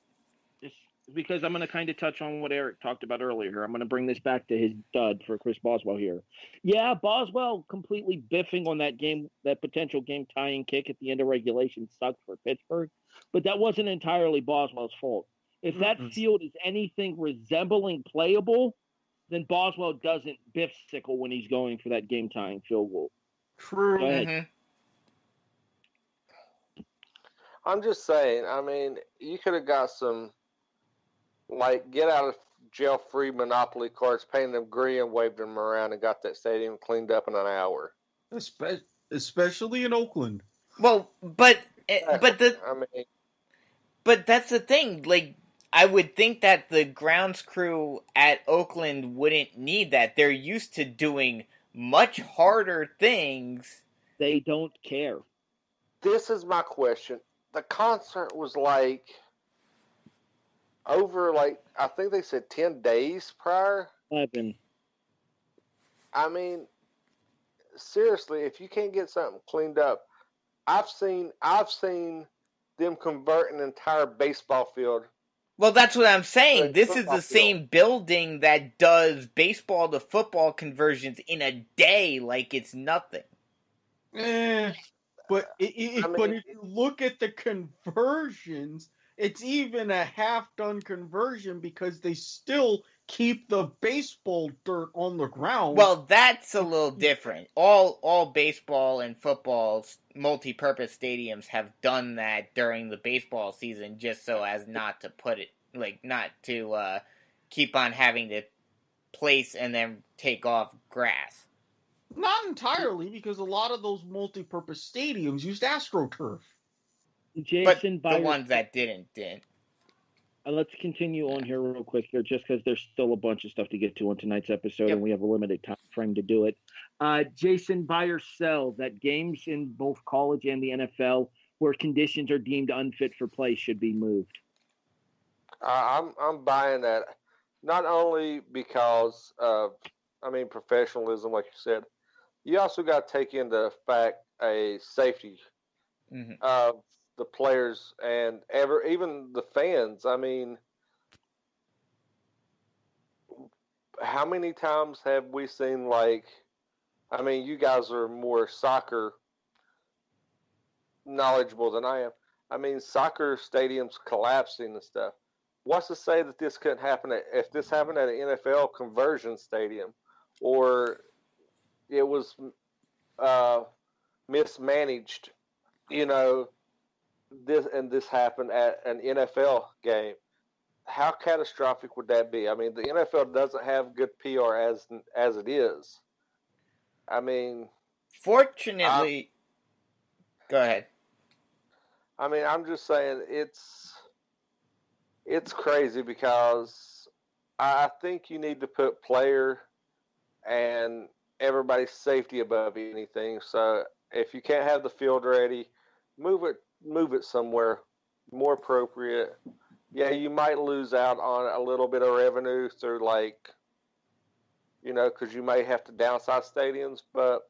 because I'm going to kind of touch on what Erik talked about earlier. I'm going to bring this back to his dud for Chris Boswell here. Yeah, Boswell completely biffing on that potential game tying kick at the end of regulation sucked for Pittsburgh, but that wasn't entirely Boswell's fault. If that field is anything resembling playable, then Boswell doesn't biff sickle when he's going for that game tying field goal. True. Go ahead. Mhm. I'm just saying. I mean, you could have got some like get out of jail free Monopoly cards, painted them green, and waved them around, and got that stadium cleaned up in an hour. Especially in Oakland. Well, but the I mean, but that's the thing. Like, I would think that the grounds crew at Oakland wouldn't need that. They're used to doing much harder things. They don't care. this is my question. The concert was like over like I think they said 10 days prior. 11. I mean, seriously, if you can't get something cleaned up, I've seen them convert an entire baseball field. Well, that's what I'm saying. Right, This is football the same building that does baseball to football conversions in a day like it's nothing. But but if you look at the conversions, it's even a half-done conversion because they still keep the baseball dirt on the ground. Well, that's a little different. All baseball and football's multi-purpose stadiums have done that during the baseball season, just so as not to put it not to keep on having to place and then take off grass. Not entirely, because a lot of those multi-purpose stadiums used AstroTurf. Jason, but the ones that didn't. Let's continue on here real quick here, just because there's still a bunch of stuff to get to on tonight's episode, and we have a limited time frame to do it. Jason, buy or sell that games in both college and the NFL where conditions are deemed unfit for play should be moved. I'm buying that, not only because of professionalism, like you said. You also got to take into fact a safety of the players and even the fans. I mean, how many times have we seen you guys are more soccer knowledgeable than I am. I mean, soccer stadiums collapsing and stuff. What's to say that this couldn't happen if this happened at an NFL conversion stadium, or it was mismanaged? This happened at an NFL game. How catastrophic would that be? I mean, the NFL doesn't have good PR as it is. I mean, fortunately, go ahead. I mean, I'm just saying it's crazy because I think you need to put player and everybody's safety above anything. So if you can't have the field ready, move it somewhere more appropriate. Yeah, you might lose out on a little bit of revenue through because you may have to downsize stadiums, but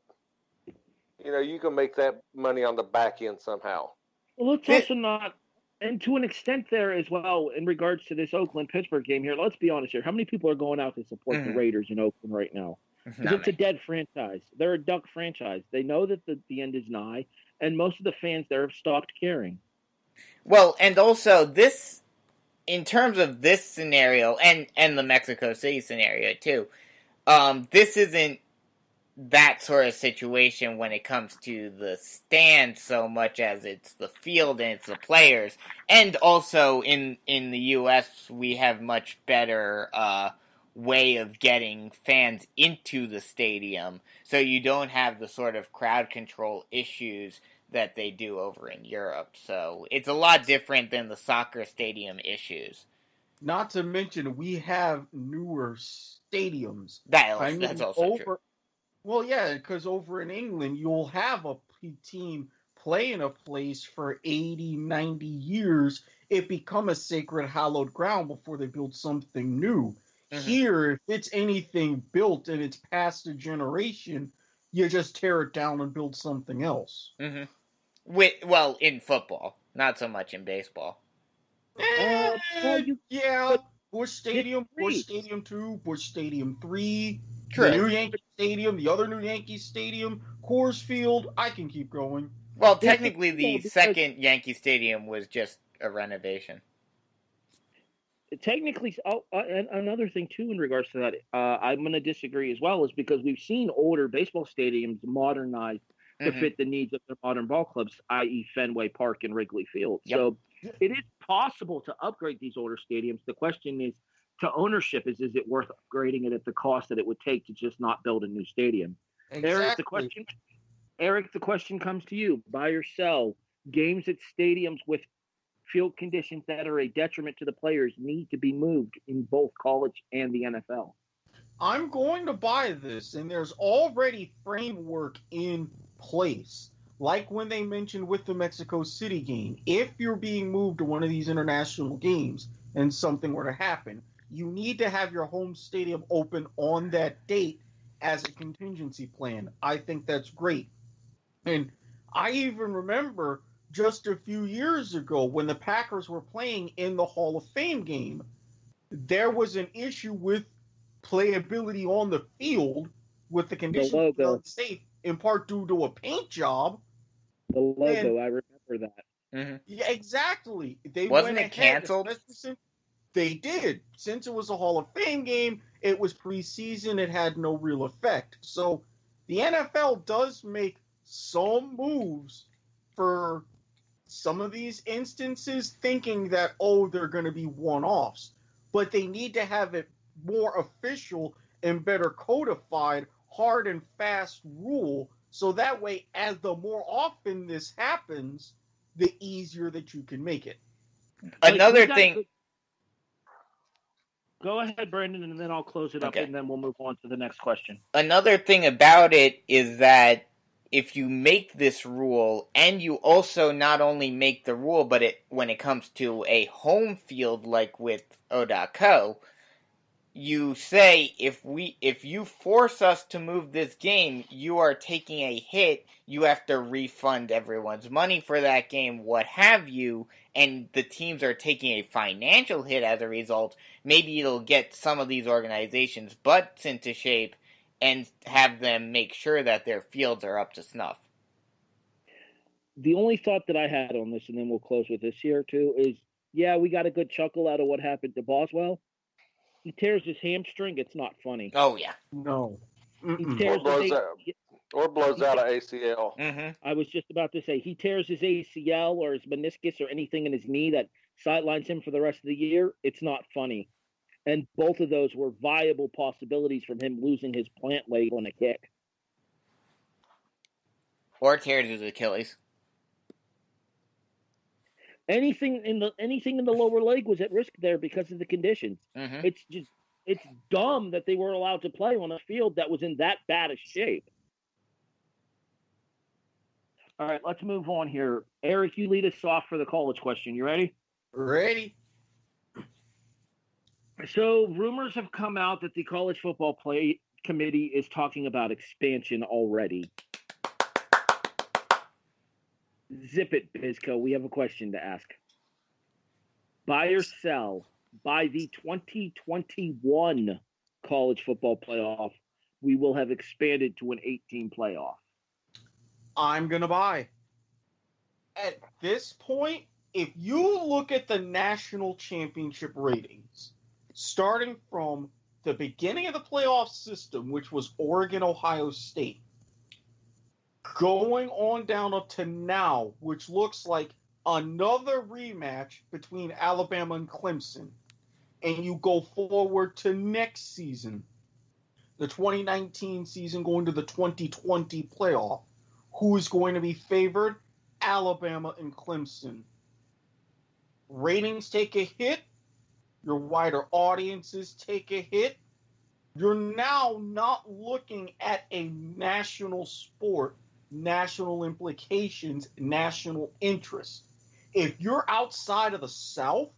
you can make that money on the back end somehow. Well, let's also not, and to an extent there as well, in regards to this Oakland-Pittsburgh game here, let's be honest here. How many people are going out to support the Raiders in Oakland right now? Because it's a dead franchise. They're a duck franchise. They know that the end is nigh, and most of the fans there have stopped caring. Well, and also this, in terms of this scenario, and the Mexico City scenario too, this isn't that sort of situation when it comes to the stand so much as it's the field and it's the players. And also in the U.S. we have much better way of getting fans into the stadium, so you don't have the sort of crowd control issues that they do over in Europe. So it's a lot different than the soccer stadium issues. Not to mention we have newer stadiums. That's also true. Well, yeah, because over in England, you'll have a team play in a place for 80, 90 years. It become a sacred, hallowed ground before they build something new. Here, if it's anything built and it's past a generation, you just tear it down and build something else. Well, in football, not so much in baseball. Yeah, Busch Stadium, Busch Stadium 2, Busch Stadium 3, True. The new Yankee Stadium, the other new Yankee Stadium, Coors Field. I can keep going. Well, technically, the second Yankee Stadium was just a renovation. Technically, and another thing too in regards to that, I'm going to disagree as well, is because we've seen older baseball stadiums modernized to fit the needs of their modern ball clubs, i.e. Fenway Park and Wrigley Field. Yep. So it is possible to upgrade these older stadiums. The question is, to ownership, is it worth upgrading it at the cost that it would take to just not build a new stadium? Exactly. Erik, the question comes to you. Buy or sell, games at stadiums with field conditions that are a detriment to the players need to be moved in both college and the NFL. I'm going to buy this, and there's already framework in place. Like when they mentioned with the Mexico City game, if you're being moved to one of these international games and something were to happen, you need to have your home stadium open on that date as a contingency plan. I think that's great. And I even remember just a few years ago when the Packers were playing in the Hall of Fame game, there was an issue with playability on the field with the conditions being unsafe, in part due to a paint job. The logo, I remember that. Yeah, exactly. Wasn't it canceled? They did. Since it was a Hall of Fame game, it was preseason, it had no real effect. So the NFL does make some moves for some of these instances, thinking that, they're going to be one-offs. But they need to have it more official and better codified, hard and fast rule, so that way, as the more often this happens, the easier that you can make it. Another thing. Go ahead, Brandon, and then I'll close it up, and then we'll move on to the next question. Another thing about it is that if you make this rule, and you also not only make the rule, but when it comes to a home field like with O.co, you say, if you force us to move this game, you are taking a hit, you have to refund everyone's money for that game, what have you, and the teams are taking a financial hit as a result. Maybe it'll get some of these organizations' butts into shape and have them make sure that their fields are up to snuff. The only thought that I had on this, and then we'll close with this here too, is, we got a good chuckle out of what happened to Boswell. He tears his hamstring, it's not funny. Oh, yeah. No. Or blows out an ACL. Mm-hmm. I was just about to say, he tears his ACL or his meniscus or anything in his knee that sidelines him for the rest of the year, it's not funny. And both of those were viable possibilities from him losing his plant leg on a kick. Or tears his Achilles. Anything in the lower leg was at risk there because of the conditions. Mm-hmm. It's dumb that they were allowed to play on a field that was in that bad a shape. All right, let's move on here. Erik, you lead us off for the college question. You ready? Ready. So rumors have come out that the college football committee is talking about expansion already. Zip it, Bizko. We have a question to ask. Buy or sell, by the 2021 college football playoff, we will have expanded to an 18 playoff. I'm going to buy. At this point, if you look at the national championship ratings, starting from the beginning of the playoff system, which was Oregon, Ohio State, going on down up to now, which looks like another rematch between Alabama and Clemson, and you go forward to next season, the 2019 season going to the 2020 playoff, who is going to be favored? Alabama and Clemson. Ratings take a hit. Your wider audiences take a hit. You're now not looking at a national sport, national implications, national interest. If you're outside of the South,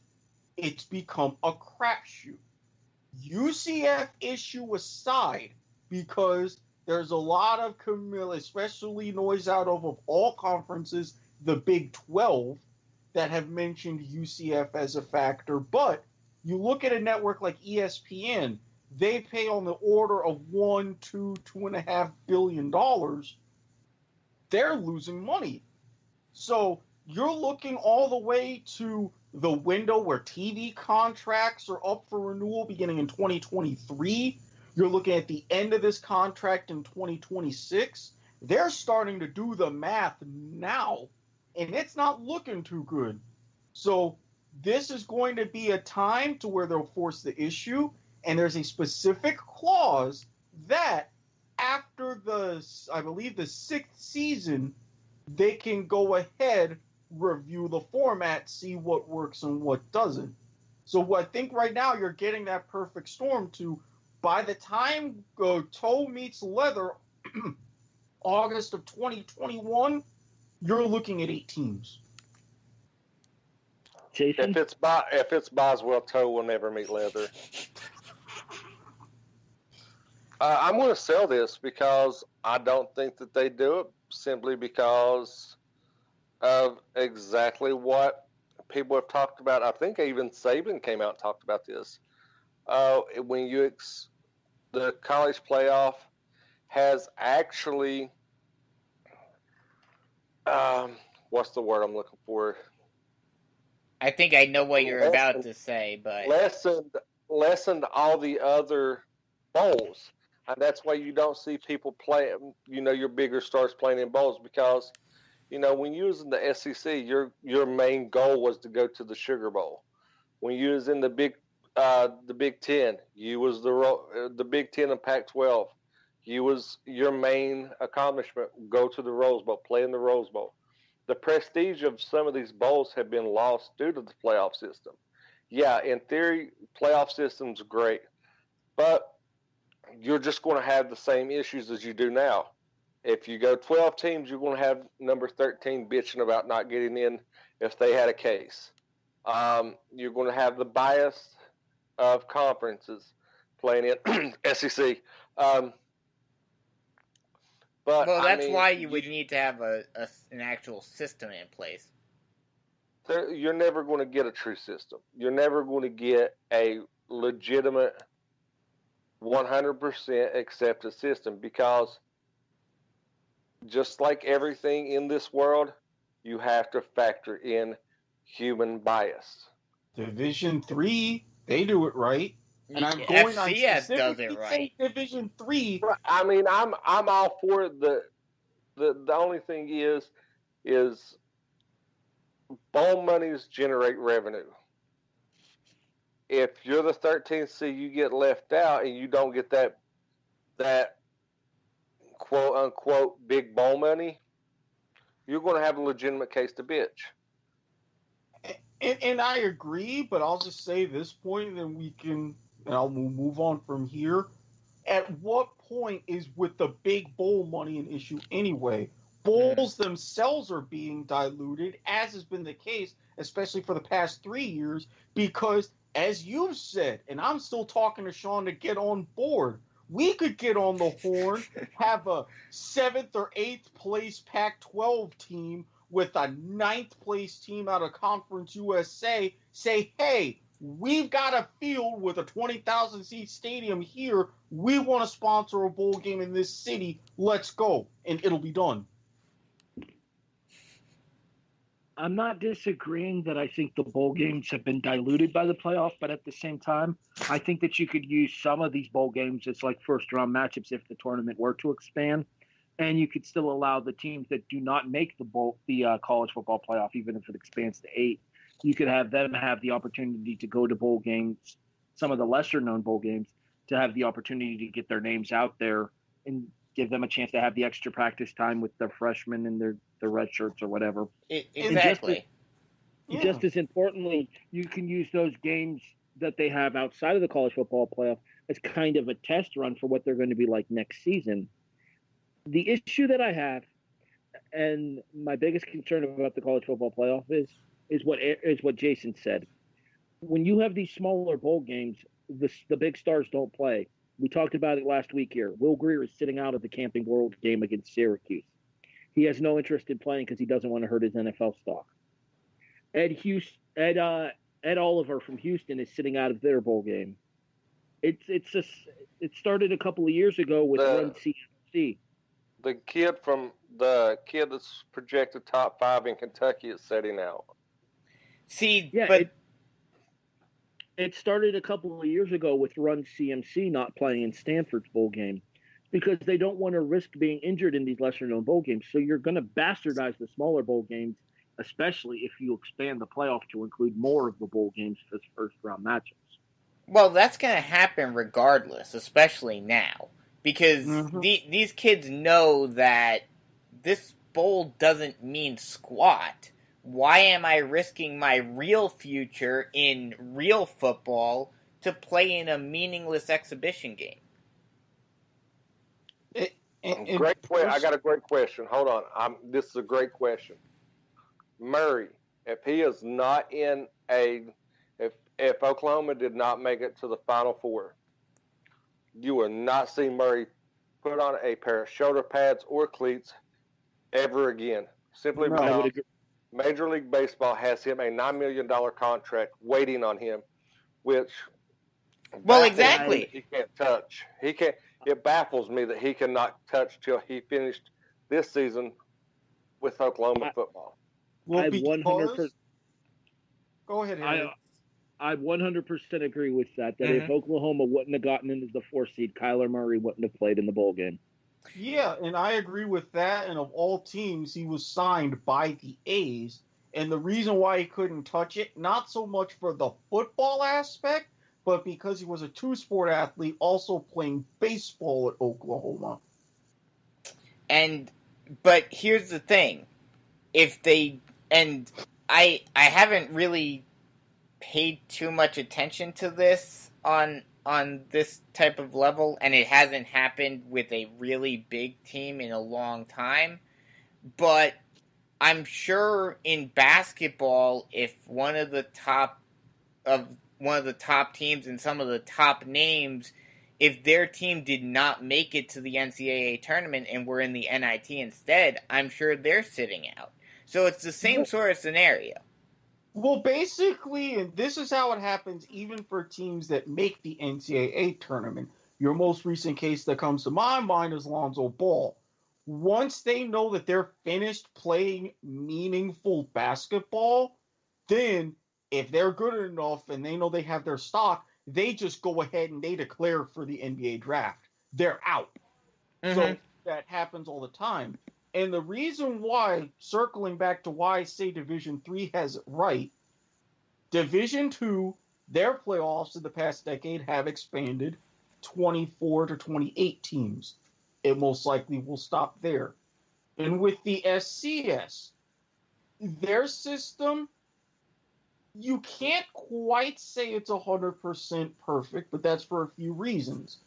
it's become a crapshoot. UCF issue aside, because there's a lot of especially noise out of all conferences, the Big 12, that have mentioned UCF as a factor. But you look at a network like ESPN, they pay on the order of $2.5 billion. They're losing money. So you're looking all the way to the window where TV contracts are up for renewal beginning in 2023. You're looking at the end of this contract in 2026. they're starting to do the math now, and it's not looking too good. So this is going to be a time to where they'll force the issue, and there's a specific clause that after I believe the 6th season, they can go ahead, review the format, see what works and what doesn't. So I think right now you're getting that perfect storm to, by the time toe meets leather, August of 2021, you're looking at 8 teams. Jason? If it's Boswell, toe will never meet leather. I'm going to sell this because I don't think that they do it, simply because of exactly what people have talked about. I think even Saban came out and talked about this. When the college playoff has actually, what's the word I'm looking for? I think I know what you're about to say, but lessened all the other bowls, and that's why you don't see people play. Your bigger stars playing in bowls, because when you was in the SEC, your main goal was to go to the Sugar Bowl. When you was in the Big Ten, you was the Big Ten and Pac-12. Your main accomplishment, go to the Rose Bowl, play in the Rose Bowl. The prestige of some of these bowls have been lost due to the playoff system. Yeah, in theory, playoff system's great, but you're just going to have the same issues as you do now. If you go 12 teams, you're going to have number 13 bitching about not getting in if they had a case. You're going to have the bias of conferences playing in SEC. But that's why you would need to have an actual system in place. You're never going to get a true system. You're never going to get a legitimate 100% accepted system, because just like everything in this world, you have to factor in human bias. Division 3, they do it right. And I'm going on FCS does it right. Division 3. I mean, I'm all for it. The only thing is bowl monies generate revenue. If you're the 13th seed, you get left out and you don't get that quote unquote big bowl money, you're going to have a legitimate case to bitch. And I agree, but I'll just say this point, then we'll move on from here. At what point is with the big bowl money an issue anyway? Bowls themselves are being diluted, as has been the case, especially for the past 3 years, because, as you've said, and I'm still talking to Sean to get on board, we could get on the horn, have a 7th or 8th place Pac-12 team with a 9th place team out of Conference USA say, hey, we've got a field with a 20,000 seat stadium here. We want to sponsor a bowl game in this city. Let's go. And it'll be done. I'm not disagreeing that I think the bowl games have been diluted by the playoff, but at the same time, I think that you could use some of these bowl games as like first-round matchups if the tournament were to expand, and you could still allow the teams that do not make the college football playoff, even if it expands to 8, you could have them have the opportunity to go to bowl games, some of the lesser-known bowl games, to have the opportunity to get their names out there and give them a chance to have the extra practice time with their freshmen and their red shirts or whatever. Exactly. Just as importantly, you can use those games that they have outside of the college football playoff as kind of a test run for what they're going to be like next season. The issue that I have, and my biggest concern about the college football playoff is what Jason said. When you have these smaller bowl games, the big stars don't play. We talked about it last week here. Will Greer is sitting out of the Camping World game against Syracuse. He has no interest in playing because he doesn't want to hurt his NFL stock. Ed Oliver from Houston is sitting out of their bowl game. It started a couple of years ago with Run CMC. The kid that's projected top 5 in Kentucky is setting out. It started a couple of years ago with Run CMC not playing in Stanford's bowl game. because they don't want to risk being injured in these lesser-known bowl games. So you're going to bastardize the smaller bowl games, especially if you expand the playoff to include more of the bowl games as first-round matchups. Well, that's going to happen regardless, especially now, because these kids know that this bowl doesn't mean squat. Why am I risking my real future in real football to play in a meaningless exhibition game? I got a great question. Hold on. This is a great question. Murray, if he is not in if Oklahoma did not make it to the Final Four, you will not see Murray put on a pair of shoulder pads or cleats ever again. Simply because Major League Baseball has him a $9 million contract waiting on him, which exactly he can't touch. He can't. It baffles me that he cannot touch till he finished this season with Oklahoma football. Well, 100%. Go ahead, Harry. I 100% agree with that. If Oklahoma wouldn't have gotten into the 4th seed, Kyler Murray wouldn't have played in the bowl game. Yeah, and I agree with that. And of all teams, he was signed by the A's. And the reason why he couldn't touch it, not so much for the football aspect, but because he was a two-sport athlete also playing baseball at Oklahoma. But here's the thing. I haven't really paid too much attention to this on this type of level, and it hasn't happened with a really big team in a long time. But I'm sure in basketball, if one of the top teams and some of the top names, if their team did not make it to the NCAA tournament and were in the NIT instead, I'm sure they're sitting out. So it's the same sort of scenario. Well, basically, and this is how it happens even for teams that make the NCAA tournament. Your most recent case that comes to my mind is Lonzo Ball. Once they know that they're finished playing meaningful basketball, then if they're good enough and they know they have their stock, they just go ahead and they declare for the NBA draft. They're out. So that happens all the time. And the reason why, circling back to why I say Division III has it right, Division II, their playoffs in the past decade have expanded 24 to 28 teams. It most likely will stop there. And with the SCS, their system, you can't quite say it's 100% perfect, but that's for a few reasons.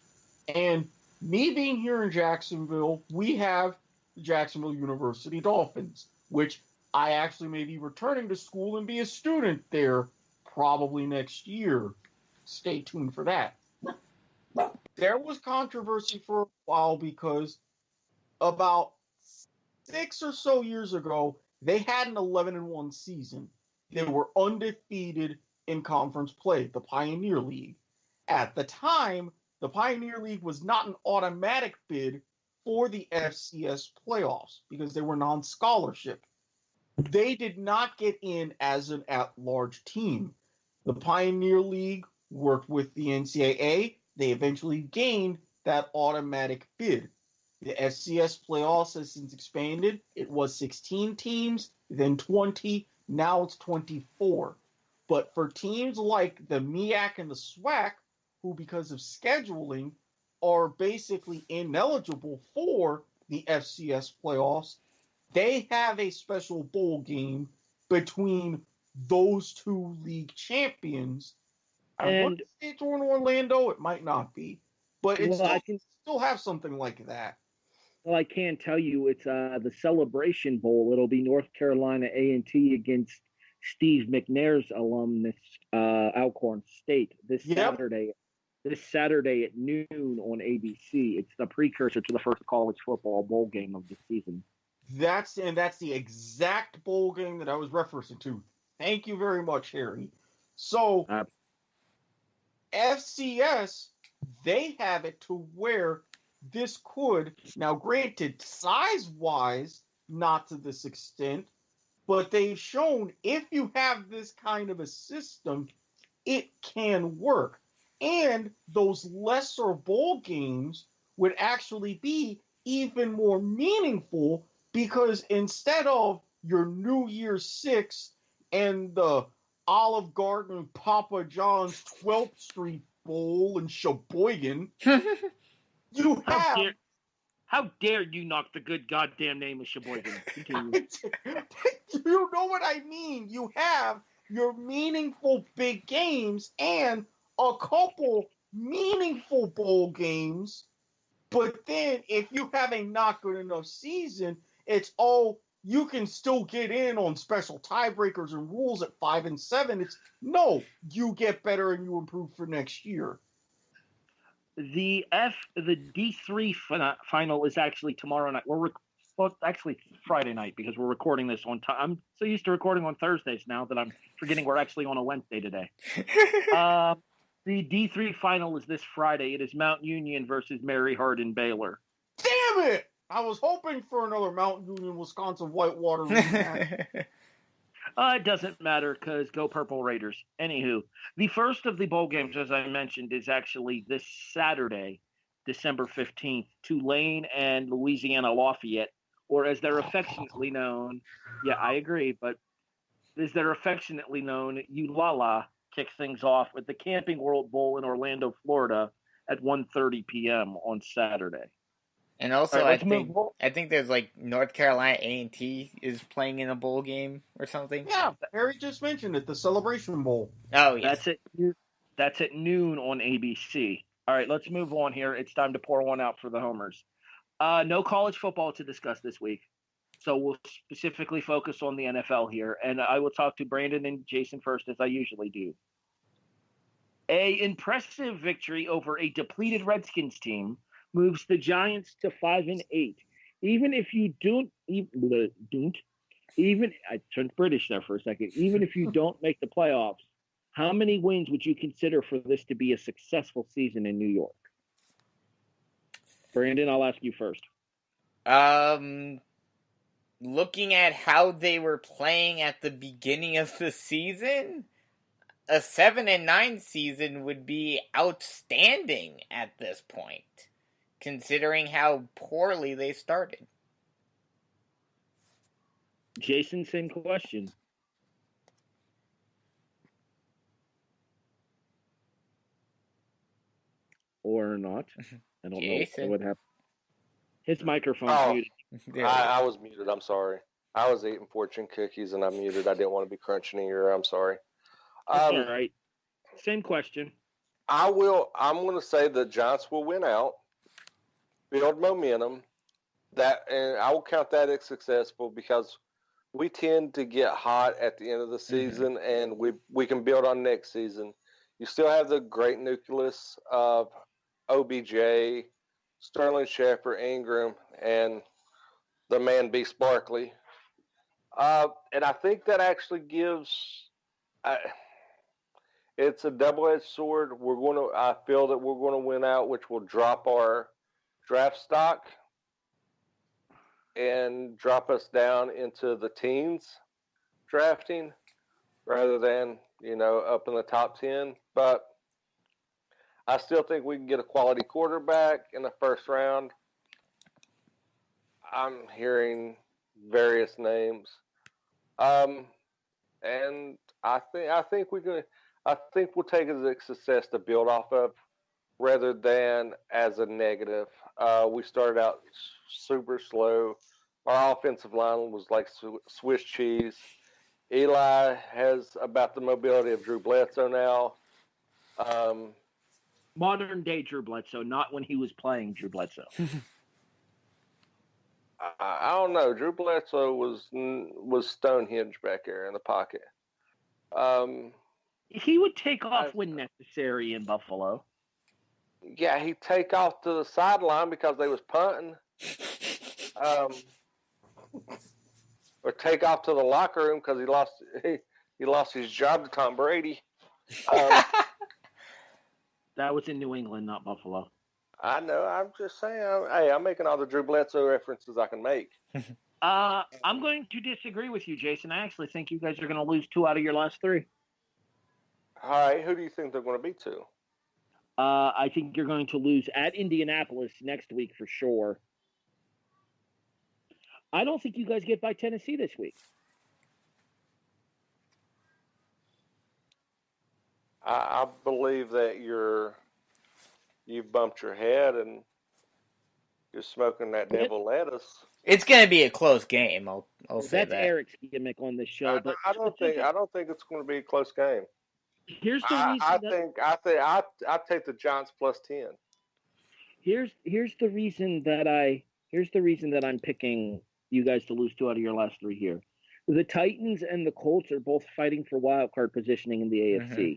And me being here in Jacksonville, we have the Jacksonville University Dolphins, which I actually may be returning to school and be a student there probably next year. Stay tuned for that. There was controversy for a while because about 6 or so years ago, they had an 11-1 season. They were undefeated in conference play, the Pioneer League. At the time, the Pioneer League was not an automatic bid for the FCS playoffs because they were non-scholarship. They did not get in as an at-large team. The Pioneer League worked with the NCAA. They eventually gained that automatic bid. The FCS playoffs has since expanded. It was 16 teams, then 20, now it's 24. But for teams like the MEAC and the SWAC, who because of scheduling are basically ineligible for the FCS playoffs, they have a special bowl game between those two league champions. I want to say it's in Orlando. It might not be, but it still have something like that. Well, I can tell you it's the Celebration Bowl. It'll be North Carolina A&T against Steve McNair's alumnus, Alcorn State, this Saturday. This Saturday at noon on ABC. It's the precursor to the first college football bowl game of the season. That's the exact bowl game that I was referencing to. Thank you very much, Harry. So, FCS, they have it to where this could, now granted, size-wise, not to this extent, but they've shown if you have this kind of a system, it can work. And those lesser bowl games would actually be even more meaningful, because instead of your New Year's 6th and the Olive Garden Papa John's 12th Street Bowl in Sheboygan, you have... How dare you knock the good goddamn name of Sheboygan? Continue. You know what I mean? You have your meaningful big games and a couple meaningful bowl games, but then if you have a not good enough season, it's you can still get in on special tiebreakers and rules at 5 and 7. It's no, you get better and you improve for next year. The D3 final is actually tomorrow night. Actually Friday night, because we're recording this on time. I'm so used to recording on Thursdays now that I'm forgetting we're actually on a Wednesday today. The D3 final is this Friday. It is Mount Union versus Mary Hardin Baylor. Damn it! I was hoping for another Mount Union, Wisconsin Whitewater rematch. It doesn't matter, because go Purple Raiders. Anywho, the first of the bowl games, as I mentioned, is actually this Saturday, December 15th, Tulane and Louisiana Lafayette, or as they're affectionately known, yeah, I agree, but as they're affectionately known, ULALA kicks things off with the Camping World Bowl in Orlando, Florida at 1:30 p.m. on Saturday. And also, right, I think there's like North Carolina A&T is playing in a bowl game or something. Yeah, Harry just mentioned it, the Celebration Bowl. Oh, yes. That's at noon on ABC. All right, let's move on here. It's time to pour one out for the homers. No college football to discuss this week, so we'll specifically focus on the NFL here, and I will talk to Brandon and Jason first, as I usually do. A impressive victory over a depleted Redskins team moves the Giants to 5-8. Even if you I turned British there for a second. Even if you don't make the playoffs, how many wins would you consider for this to be a successful season in New York? Brandon, I'll ask you first. Looking at how they were playing at the beginning of the season, a 7-9 season would be outstanding at this point, considering how poorly they started. Jason, same question. Or not. I don't know what happened. His microphone's muted. I was muted. I'm sorry. I was eating fortune cookies and I muted. I didn't want to be crunching in your ear. I'm sorry. That's all right. Same question. I'm going to say the Giants will win out, build momentum. And I will count that as successful, because we tend to get hot at the end of the season, and we can build on next season. You still have the great nucleus of OBJ, Sterling Shepard, Ingram, and the man Beast Barkley. And I think that actually gives it's a double-edged sword. I feel that we're going to win out, which will drop our draft stock and drop us down into the teens drafting rather than, up in the top 10. But I still think we can get a quality quarterback in the first round. I'm hearing various names. And I think we'll take it as a success to build off of, rather than as a negative. We started out super slow. Our offensive line was like Swiss cheese. Eli has about the mobility of Drew Bledsoe now. Modern day Drew Bledsoe, not when he was playing Drew Bledsoe. I don't know. Drew Bledsoe was Stonehenge back there in the pocket. He would take off when necessary in Buffalo. Yeah, he'd take off to the sideline because they was punting. Or take off to the locker room because he lost his job to Tom Brady. That was in New England, not Buffalo. I know. I'm just saying. I'm making all the Drew Bledsoe references I can make. I'm going to disagree with you, Jason. I actually think you guys are going to lose 2 out of your last 3. All right. Who do you think they're going to be to? I think you're going to lose at Indianapolis next week for sure. I don't think you guys get by Tennessee this week. I believe that you've bumped your head and you're smoking that devil lettuce. It's going to be a close game. I'll say that's that. Eric's gimmick on this show. But I don't think it's going to be a close game. Here's the reason. I take the Giants plus 10. Here's the reason that I'm picking you guys to lose 2 out of your last 3 here. The Titans and the Colts are both fighting for wild card positioning in the AFC. Mm-hmm.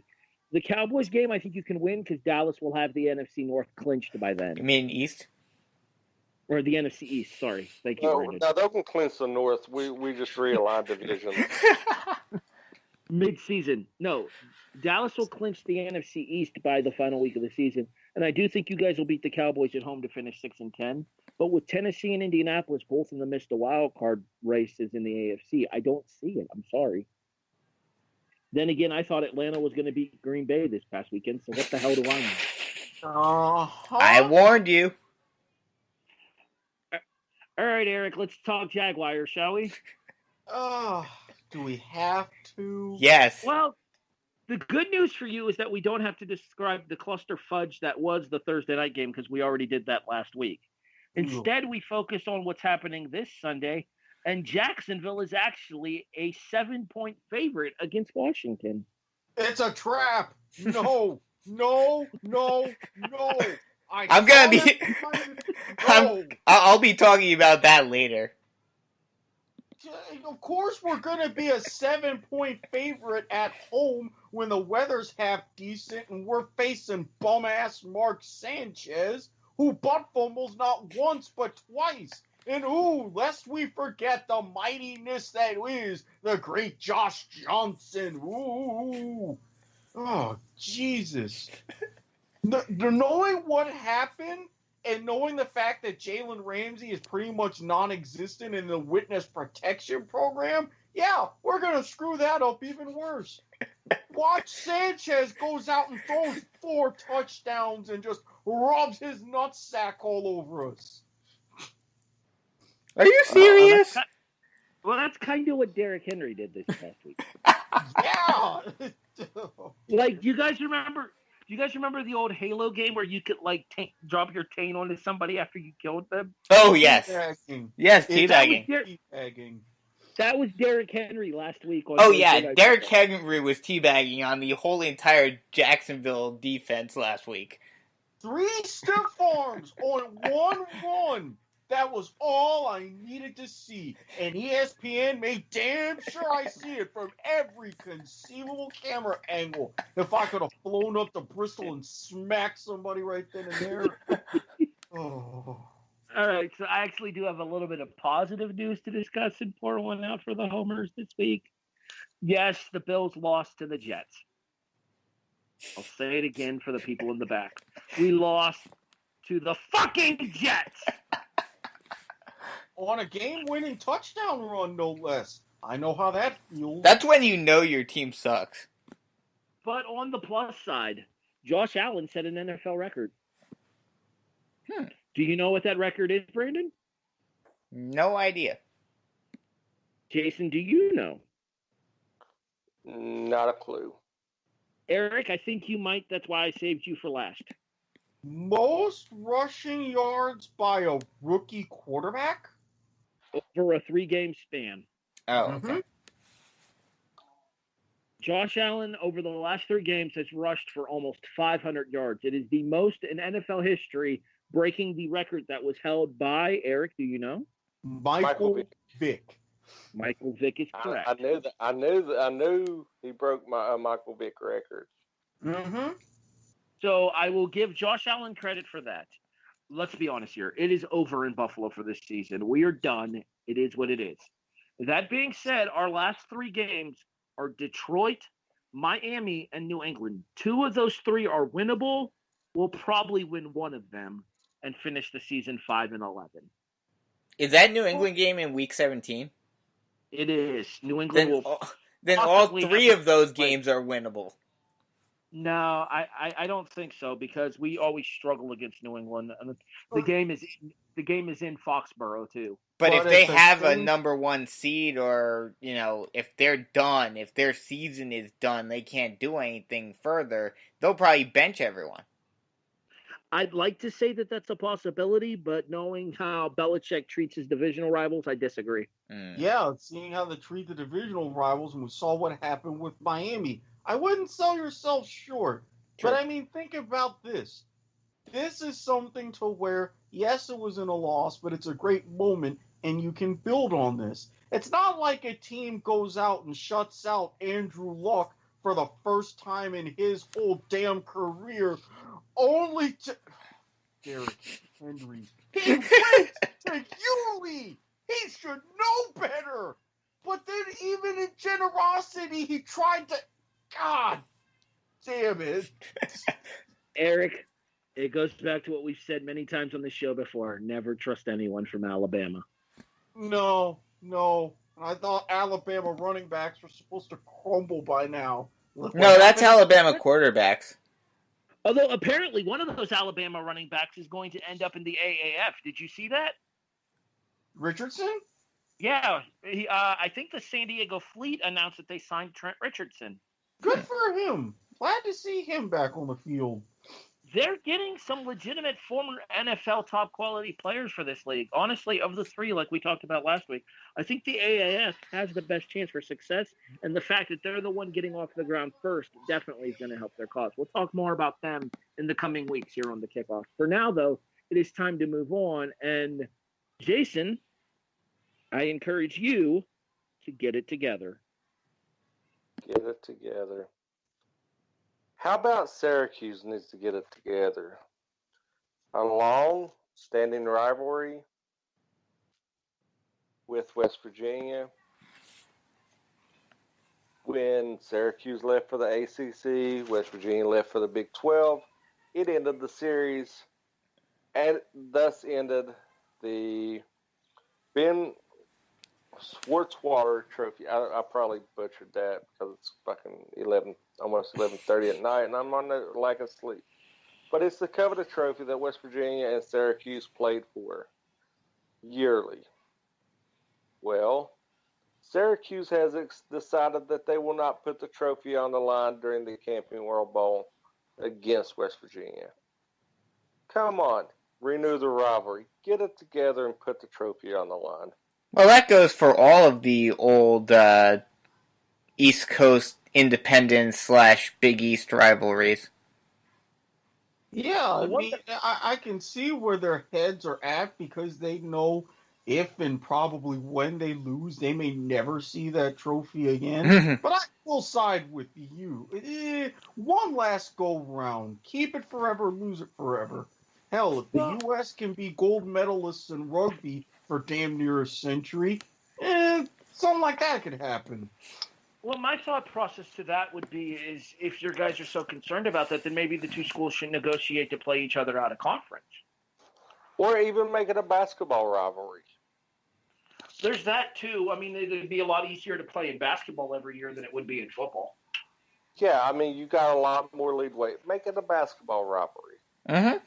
The Cowboys game, I think you can win because Dallas will have the NFC North clinched by then. You mean East? Or the NFC East, sorry. Thank you, No, they can clinch the North. We just realigned divisions. Mid-season. No, Dallas will clinch the NFC East by the final week of the season. And I do think you guys will beat the Cowboys at home to finish 6-10. But with Tennessee and Indianapolis both in the midst of wild card races in the AFC, I don't see it. I'm sorry. Then again, I thought Atlanta was going to beat Green Bay this past weekend, so what the hell do I know? I warned you. All right, Eric, let's talk Jaguars, shall we? Do we have to? Yes. Well, the good news for you is that we don't have to describe the cluster fudge that was the Thursday night game because we already did that last week. Instead, we focus on what's happening this Sunday, and Jacksonville is actually a 7-point favorite against Washington. It's a trap. No. I'll be talking about that later. Of course we're going to be a 7-point favorite at home when the weather's half decent and we're facing bum-ass Mark Sanchez, who butt fumbles not once but twice. And lest we forget the mightiness that is the great Josh Johnson. Oh, Jesus. Knowing what happened and knowing the fact that Jalen Ramsey is pretty much non-existent in the witness protection program, yeah, we're going to screw that up even worse. Watch Sanchez goes out and throws 4 touchdowns and just rubs his nutsack all over us. Are you serious? That's kind of what Derrick Henry did this past week. Yeah. Like, do you guys remember the old Halo game where you could like drop your taint onto somebody after you killed them? Oh yes, teabagging. Yes, teabagging. That was Derrick Henry last week. Derrick Henry was teabagging on the whole entire Jacksonville defense last week. 3 stiff arms on 1 run. That was all I needed to see. And ESPN made damn sure I see it from every conceivable camera angle. If I could have flown up to Bristol and smacked somebody right then and there. All right, so I actually do have a little bit of positive news to discuss and pour one out for the homers this week. Yes, the Bills lost to the Jets. I'll say it again for the people in the back. We lost to the fucking Jets. On a game-winning touchdown run, no less. I know how that feels. That's when you know your team sucks. But on the plus side, Josh Allen set an NFL record. Do you know what that record is, Brandon? No idea. Jason, do you know? Not a clue. Eric, I think you might. That's why I saved you for last. Most rushing yards by a rookie quarterback? Over a 3-game span. Oh, okay. Josh Allen, over the last 3 games, has rushed for almost 500 yards. It is the most in NFL history, breaking the record that was held by, Eric, do you know? Michael Vick. Michael Vick is correct. I knew he broke my Michael Vick record. Mm-hmm. So I will give Josh Allen credit for that. Let's be honest here. It is over in Buffalo for this season. We are done. It is what it is. That being said, our last 3 games are Detroit, Miami, and New England. 2 of those 3 are winnable. We'll probably win 1 of them and finish the season 5-11. Is that New England game in Week 17? It is. New England Then all 3 of those games are winnable. No, I don't think so because we always struggle against New England. And the game is in Foxborough too. But if But they at the have a same number one seed, or if they're done, if their season is done, they can't do anything further. They'll probably bench everyone. I'd like to say that that's a possibility, but knowing how Belichick treats his divisional rivals, I disagree. Yeah, seeing how they treat the divisional rivals, and we saw what happened with Miami. I wouldn't sell yourself short. Sure. But I mean, think about this. This is something to where, yes, it was in a loss, but it's a great moment, and you can build on this. It's not like a team goes out and shuts out Andrew Luck for the first time in his whole damn career, only to... Derrick Henry. He went to Yulee! He should know better! But then even in generosity, he tried to... God damn it. Eric, it goes back to what we've said many times on the show before. Never trust anyone from Alabama. No. I thought Alabama running backs were supposed to crumble by now. No, that's Alabama quarterbacks. Although apparently one of those Alabama running backs is going to end up in the AAF. Did you see that? Richardson? Yeah. I think the San Diego Fleet announced that they signed Trent Richardson. Good for him. Glad to see him back on the field. They're getting some legitimate former NFL top quality players for this league. Honestly, of the three, like we talked about last week, I think the AAF has the best chance for success, and the fact that they're the one getting off the ground first definitely is going to help their cause. We'll talk more about them in the coming weeks here on the Kickoff. For now, though, it is time to move on, and Jason, I encourage you to get it together. Get it together. How about Syracuse needs to get it together? A long-standing rivalry with West Virginia. When Syracuse left for the ACC, West Virginia left for the Big 12, it ended the series and thus ended the Ben Schwartzwater Trophy. I probably butchered that because it's fucking almost 11:30 at night, and I'm on the lack of sleep. But it's the coveted trophy that West Virginia and Syracuse played for yearly. Well, Syracuse has decided that they will not put the trophy on the line during the Camping World Bowl against West Virginia. Come on, renew the rivalry. Get it together and put the trophy on the line. Well, that goes for all of the old East Coast Independence / Big East rivalries. Yeah, I mean, I can see where their heads are at because they know if and probably when they lose, they may never see that trophy again. But I will side with you. One last go round. Keep it forever, lose it forever. Hell, if the U.S. can be gold medalists in rugby for damn near a century, something like that could happen. Well, my thought process to that would be is if your guys are so concerned about that, then maybe the two schools should negotiate to play each other out of conference. Or even make it a basketball rivalry. There's that, too. I mean, it'd be a lot easier to play in basketball every year than it would be in football. Yeah, I mean, you got a lot more leadway. Make it a basketball rivalry. Mm-hmm.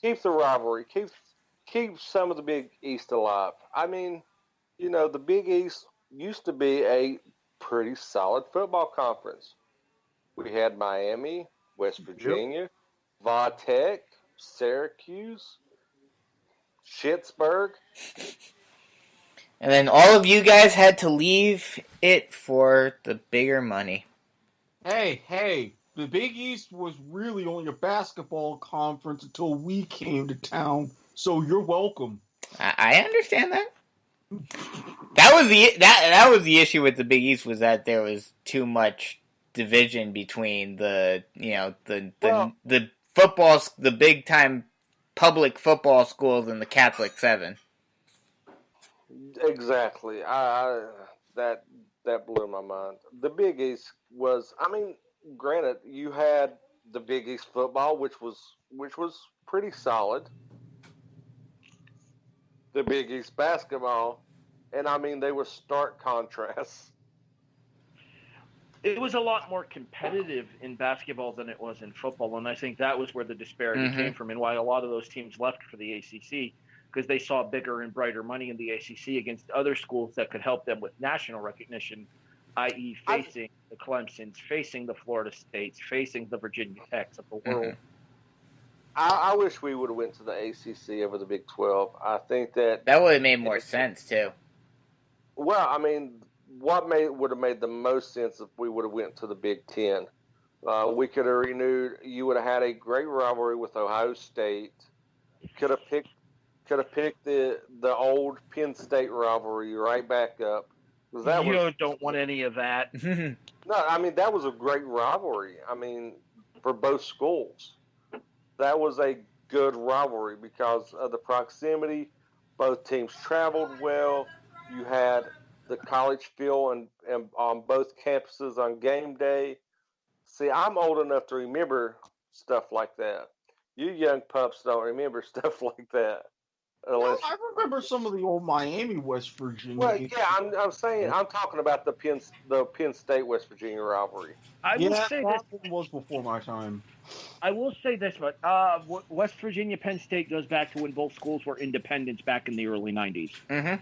Keep the rivalry. Keep some of the Big East alive. I mean, the Big East used to be a pretty solid football conference. We had Miami, West Virginia, Va Tech, Syracuse, Schittsburg. And then all of you guys had to leave it for the bigger money. Hey, the Big East was really only a basketball conference until we came to town, so you're welcome. I understand that. That was the issue with the Big East, was that there was too much division between the footballs, the big time public football schools and the Catholic 7. Exactly. That blew my mind. The Big East was, I mean, granted, you had the Big East football, which was pretty solid. The Big East basketball, and I mean, they were stark contrasts. it was a lot more competitive in basketball than it was in football, and I think that was where the disparity came from and why a lot of those teams left for the ACC, because they saw bigger and brighter money in the ACC against other schools that could help them with national recognition, i.e. facing the Clemsons, facing the Florida States, facing the Virginia Techs of the world. I wish we would have went to the ACC over the Big 12. I think that would have made more sense, too. Well, I mean, what would have made the most sense if we would have went to the Big 10? We could have renewed. You would have had a great rivalry with Ohio State. Could have picked the old Penn State rivalry right back up. Don't want any of that. No, I mean, that was a great rivalry. I mean, for both schools. That was a good rivalry because of the proximity. Both teams traveled well. You had the college feel and on both campuses on game day. See, I'm old enough to remember stuff like that. You young pups don't remember stuff like that. Well, I remember some of the old Miami, West Virginia. Well, yeah, I'm saying I'm talking about the Penn State West Virginia rivalry. I will say that was before my time. I will say this, but West Virginia Penn State goes back to when both schools were independents back in the early 90s. Mm-hmm.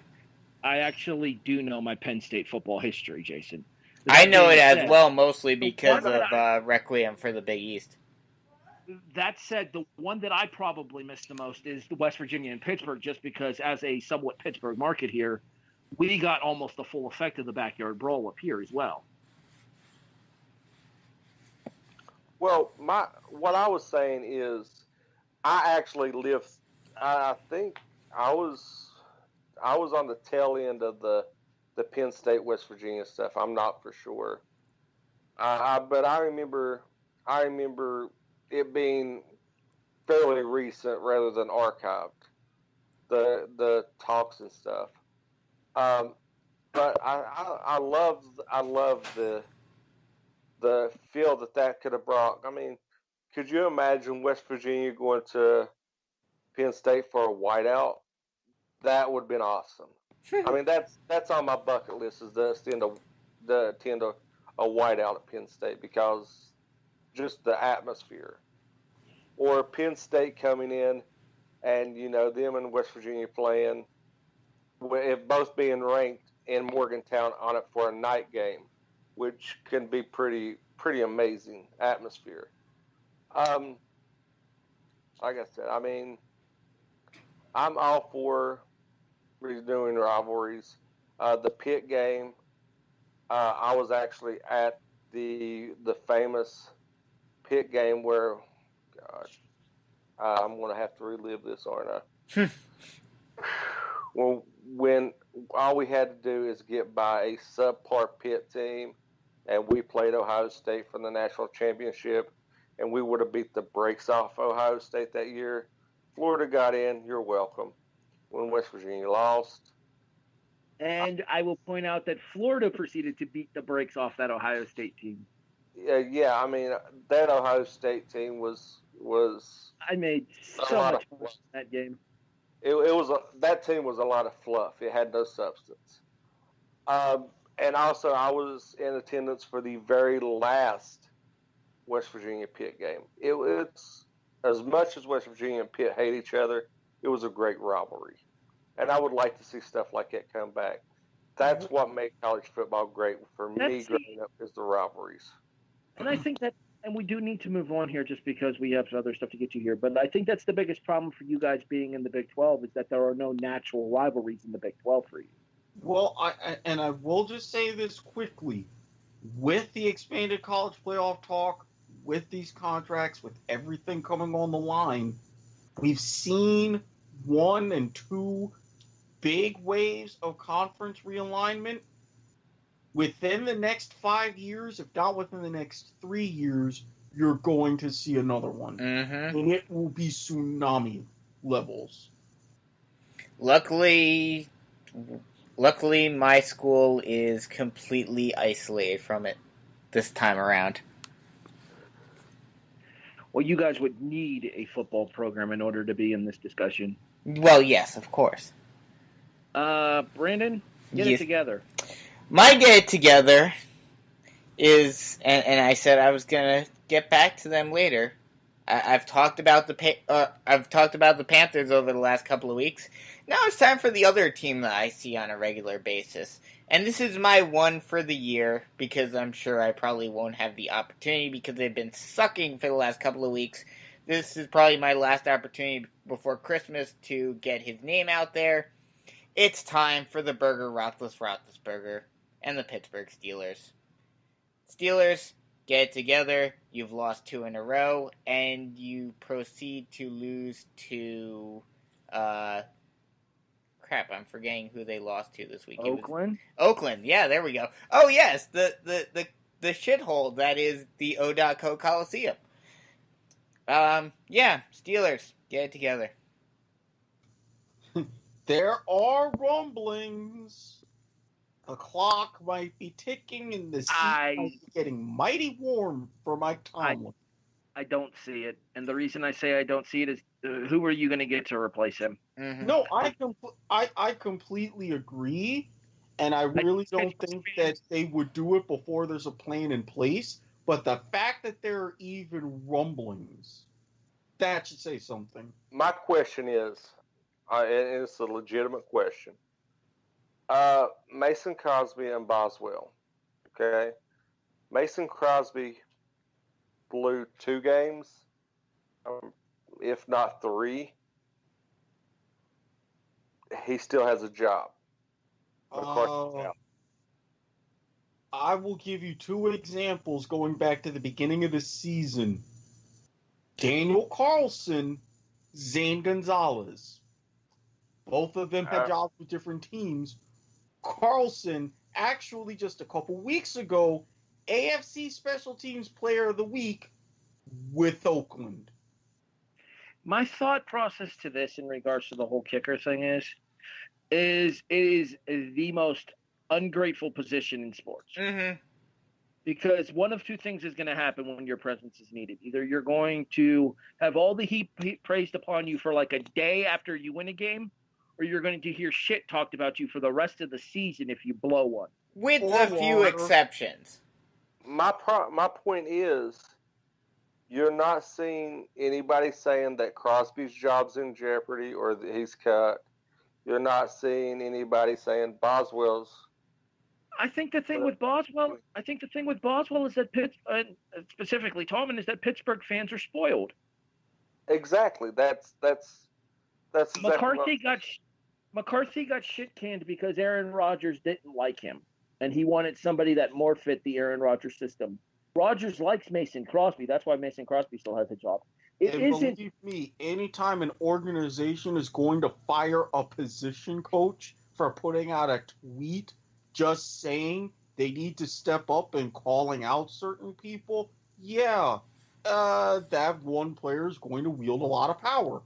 I actually do know my Penn State football history, Jason. I know it as well, mostly because of Requiem for the Big East. That said, the one that I probably miss the most is the West Virginia and Pittsburgh, just because as a somewhat Pittsburgh market here, we got almost the full effect of the backyard brawl up here as well. Well, what I was saying is, I actually lived. I think I was on the tail end of the Penn State West Virginia stuff. I'm not for sure, but I remember it being fairly recent rather than archived, the talks and stuff. But I love the feel that could have brought. I mean, could you imagine West Virginia going to Penn State for a whiteout? That would have been awesome. I mean, that's on my bucket list, is to attend a whiteout at Penn State, because just the atmosphere. Or Penn State coming in and, them and West Virginia playing, if both being ranked in Morgantown on it for a night game, which can be pretty amazing atmosphere. Like I said, I mean, I'm all for renewing rivalries. The Pitt game, I was actually at the famous Pitt game where, gosh, I'm going to have to relive this, aren't I? Well, when all we had to do is get by a subpar Pitt team, and we played Ohio State for the national championship, and we would have beat the brakes off Ohio State that year. Florida got in, you're welcome. When West Virginia lost. And I will point out that Florida proceeded to beat the brakes off that Ohio State team. Yeah, I mean, that Ohio State team was I made so much fun that game. That team was a lot of fluff. It had no substance. And also, I was in attendance for the very last West Virginia Pitt game. It's as much as West Virginia and Pitt hate each other, it was a great rivalry. And I would like to see stuff like that come back. That's what made college football great for me growing up, is the rivalries. And I think that, and we do need to move on here just because we have other stuff to get to here, but I think that's the biggest problem for you guys being in the Big 12, is that there are no natural rivalries in the Big 12 for you. Well, I will just say this quickly. With the expanded college playoff talk, with these contracts, with everything coming on the line, we've seen 1 and 2 big waves of conference realignment. Within the next 5 years, if not within the next 3 years, you're going to see another one. Mm-hmm. And it will be tsunami levels. Luckily, my school is completely isolated from it this time around. Well, you guys would need a football program in order to be in this discussion. Well, yes, of course. Brandon, get it together. My get it together is, and I said I was gonna get back to them later. I've talked about the Panthers over the last couple of weeks. Now it's time for the other team that I see on a regular basis. And this is my one for the year, because I'm sure I probably won't have the opportunity because they've been sucking for the last couple of weeks. This is probably my last opportunity before Christmas to get his name out there. It's time for the Burger Roethlisberger and the Pittsburgh Steelers. Steelers, get it together. You've lost 2 in a row, and you proceed to lose to crap, I'm forgetting who they lost to this week. Oakland? Oakland, yeah, there we go. Oh, yes, the shithole that is the O.Co Coliseum. Yeah, Steelers, get it together. There are rumblings. The clock might be ticking, and the seat might be getting mighty warm for Mike Tomlin. I don't see it, and the reason I say I don't see it is, who are you going to get to replace him? Mm-hmm. No, I completely agree, and I really don't think that they would do it before there's a plan in place. But the fact that there are even rumblings, that should say something. My question is, and it's a legitimate question. Mason Crosby and Boswell. Okay, Mason Crosby blew 2 games, if not 3. He still has a job. I will give you 2 examples going back to the beginning of the season. Daniel Carlson, Zane Gonzalez. Both of them had jobs with different teams. Carlson, actually just a couple weeks ago, AFC Special Teams Player of the Week with Oakland. My thought process to this in regards to the whole kicker thing is it is the most ungrateful position in sports. Mm-hmm. Because one of 2 things is going to happen when your presence is needed. Either you're going to have all the heat praised upon you for like a day after you win a game, or you're going to hear shit talked about you for the rest of the season if you blow one. With a few exceptions. My point is, you're not seeing anybody saying that Crosby's job's in jeopardy or that he's cut. You're not seeing anybody saying Boswell's. I think the thing with Boswell is that specifically Tallman, is that Pittsburgh fans are spoiled. Exactly. That's exactly McCarthy got shit canned because Aaron Rodgers didn't like him, and he wanted somebody that more fit the Aaron Rodgers system. Rodgers likes Mason Crosby. That's why Mason Crosby still has a job. Believe me, anytime an organization is going to fire a position coach for putting out a tweet just saying they need to step up and calling out certain people, that one player is going to wield a lot of power.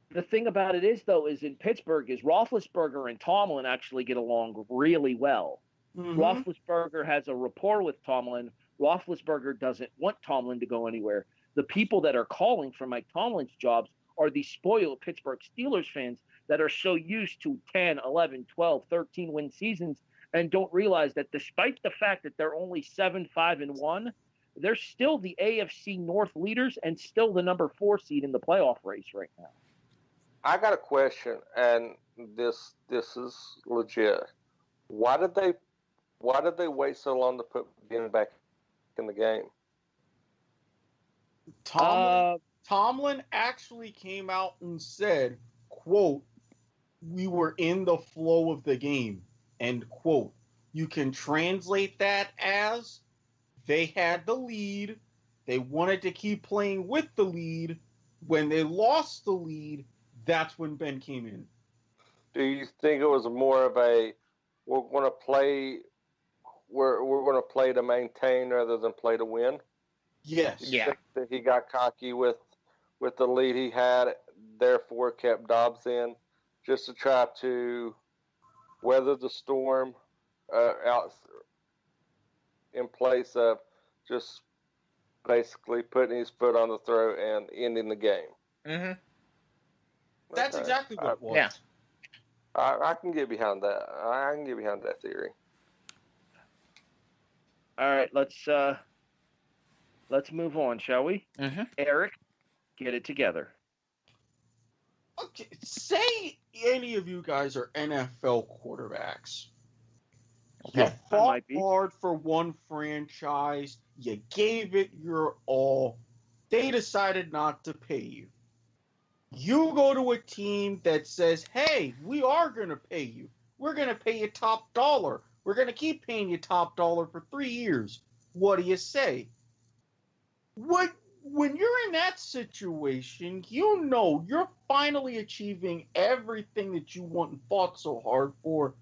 The thing about it is, though, is in Pittsburgh is Roethlisberger and Tomlin actually get along really well. Mm-hmm. Roethlisberger has a rapport with Tomlin. Roethlisberger doesn't want Tomlin to go anywhere. The people that are calling for Mike Tomlin's jobs are the spoiled Pittsburgh Steelers fans that are so used to 10, 11, 12, 13 win seasons and don't realize that despite the fact that they're only 7-5-1, they're still the AFC North leaders and still the number 4 seed in the playoff race right now. I got a question, and this is legit. Why did they wait so long to put Ben back in the game? Tomlin actually came out and said, quote, "We were in the flow of the game," end quote. You can translate that as they had the lead, they wanted to keep playing with the lead. When they lost the lead, that's when Ben came in. Do you think it was more of a we're going to play to maintain rather than play to win? Yes. Yeah. That he got cocky with the lead he had, therefore kept Dobbs in just to try to weather the storm out in place of just basically putting his foot on the throat and ending the game. Mm-hmm. That's exactly what it was. Yeah. I can get behind that. I can get behind that theory. All right, let's move on, shall we? Mm-hmm. Erik, get it together. Okay, say any of you guys are NFL quarterbacks. Okay. You fought hard for one franchise. You gave it your all. They decided not to pay you. You go to a team that says, hey, we are going to pay you. We're going to pay you top dollar. We're going to keep paying you top dollar for 3 years. What do you say? When you're in that situation, you know you're finally achieving everything that you want and fought so hard for.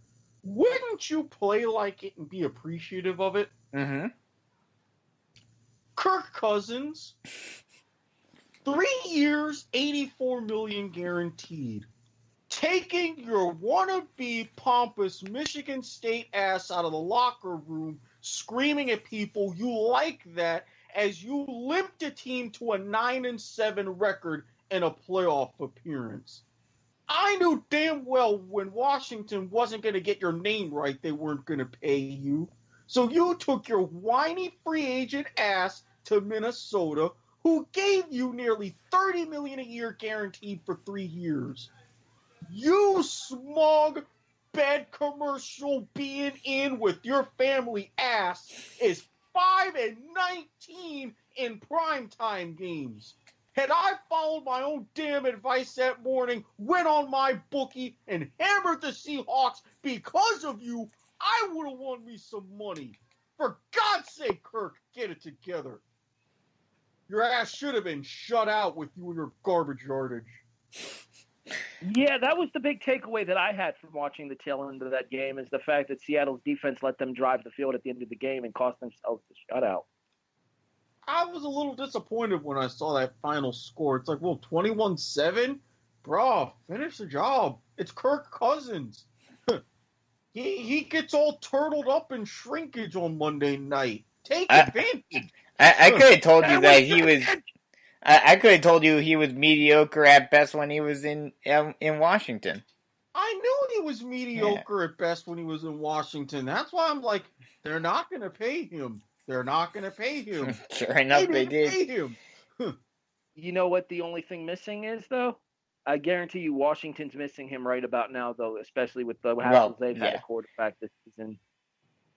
Wouldn't you play like it and be appreciative of it? Mm-hmm. Kirk Cousins, 3 years, $84 million guaranteed. Taking your wannabe pompous Michigan State ass out of the locker room, screaming at people you like that as you limped a team to a 9-7 record and a playoff appearance. I knew damn well when Washington wasn't going to get your name right, they weren't going to pay you. So you took your whiny free agent ass to Minnesota, who gave you nearly $30 million a year guaranteed for 3 years. You smug, bad commercial being in with your family ass is 5-19 in primetime games. Had I followed my own damn advice that morning, went on my bookie, and hammered the Seahawks because of you, I would have won me some money. For God's sake, Kirk, get it together. Your ass should have been shut out with you and your garbage yardage. Yeah, that was the big takeaway that I had from watching the tail end of that game, is the fact that Seattle's defense let them drive the field at the end of the game and cost themselves the shutout. I was a little disappointed when I saw that final score. It's like, well, 21-7? Bro, finish the job. It's Kirk Cousins. He gets all turtled up in shrinkage on Monday night. Take advantage. I could have told you that he was... I could have told you he was mediocre at best when he was in Washington. I knew he was mediocre at best when he was in Washington. That's why I'm like, they're not going to pay him. They're not going to pay him. Sure enough, they did. Pay him. You know what the only thing missing is, though? I guarantee you Washington's missing him right about now, though, especially with the hassles they've had at quarterback this season.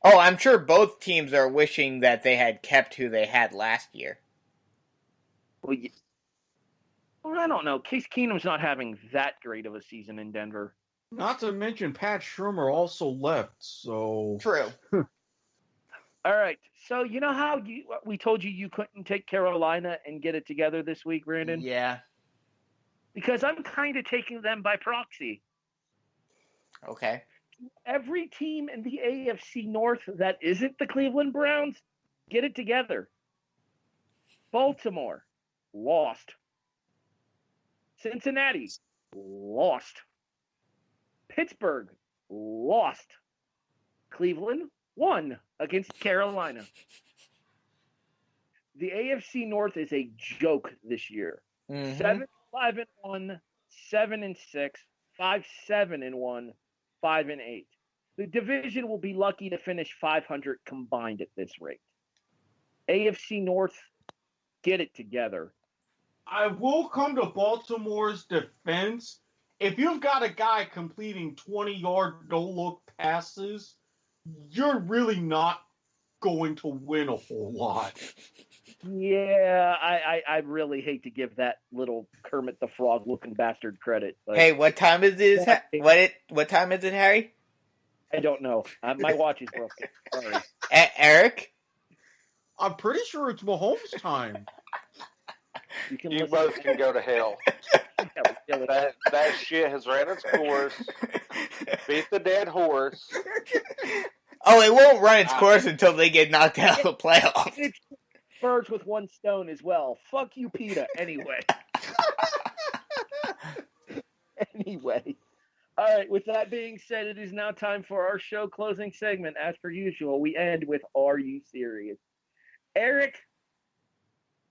Oh, I'm sure both teams are wishing that they had kept who they had last year. Well, I don't know. Case Keenum's not having that great of a season in Denver. Not to mention Pat Shurmur also left, so... True. All right. So you know how we told you couldn't take Carolina and get it together this week, Brandon? Yeah. Because I'm kind of taking them by proxy. Okay. Every team in the AFC North that isn't the Cleveland Browns, get it together. Baltimore, lost. Cincinnati, lost. Pittsburgh, lost. Cleveland, won against Carolina. The AFC North is a joke this year. 7-5-1, 7-6, 5-7-1, 5-8. The division will be lucky to finish 500 combined at this rate. AFC North, get it together. I will come to Baltimore's defense. If you've got a guy completing 20-yard no-look passes, you're really not going to win a whole lot. Yeah, I really hate to give that little Kermit the Frog looking bastard credit. But hey, what time is this? What time is it, Harry? I don't know. My watch is broken. Sorry. Erik? I'm pretty sure it's Mahomes' time. You both can go to hell. That shit has ran its course. Beat the dead horse. Oh, it won't run its course until they get knocked out of the playoffs. It's birds with one stone as well. Fuck you, PETA. Anyway. Anyway. All right, with that being said, it is now time for our show closing segment. As per usual, we end with Are You Serious? Erik,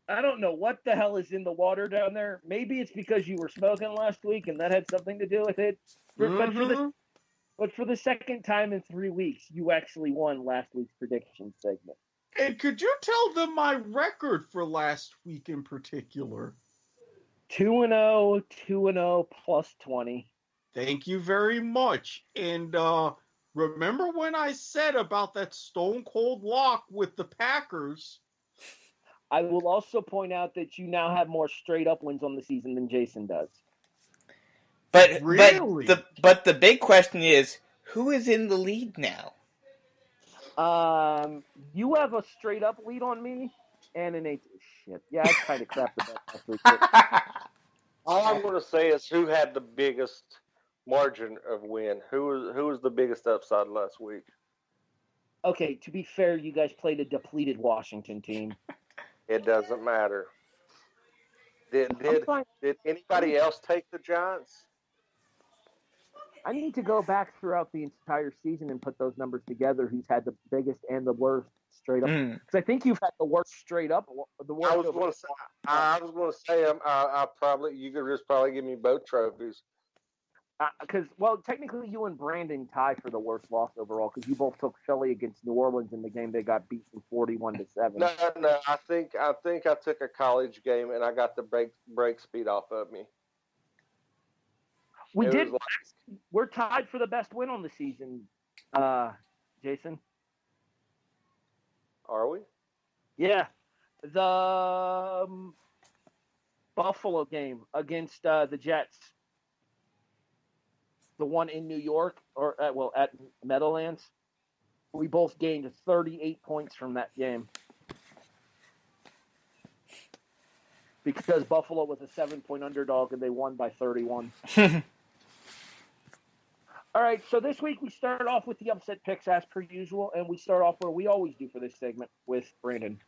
I don't know what the hell is in the water down there. Maybe it's because you were smoking last week and that had something to do with it. But for the second time in 3 weeks, you actually won last week's prediction segment. And could you tell them my record for last week in particular? 2-0, 2-0 plus 20. Thank you very much. And remember when I said about that stone cold lock with the Packers? I will also point out that you now have more straight up wins on the season than Jason does. But really? but the big question is, who is in the lead now? You have a straight up lead on me and an 8. Shit. Yeah, I kind of crapped the bet last week. All I'm going to say is who had the biggest margin of win? Who was the biggest upside last week? Okay, to be fair, you guys played a depleted Washington team. It doesn't matter. Did anybody else take the Giants? I need to go back throughout the entire season and put those numbers together. Who's had the biggest and the worst straight up? Because I think you've had the worst straight up. The worst. I was going to say, I probably you could just probably give me both trophies. Because technically you and Brandon tie for the worst loss overall because you both took Philly against New Orleans in the game they got beaten 41-7. No, I think I took a college game and I got the break speed off of me. We're tied for the best win on the season, Jason. Are we? Yeah, the Buffalo game against the Jets. The one in New York, or at Meadowlands, we both gained 38 points from that game because Buffalo was a 7-point underdog and they won by 31. All right, so this week we start off with the upset picks as per usual, and we start off where we always do for this segment with Brandon.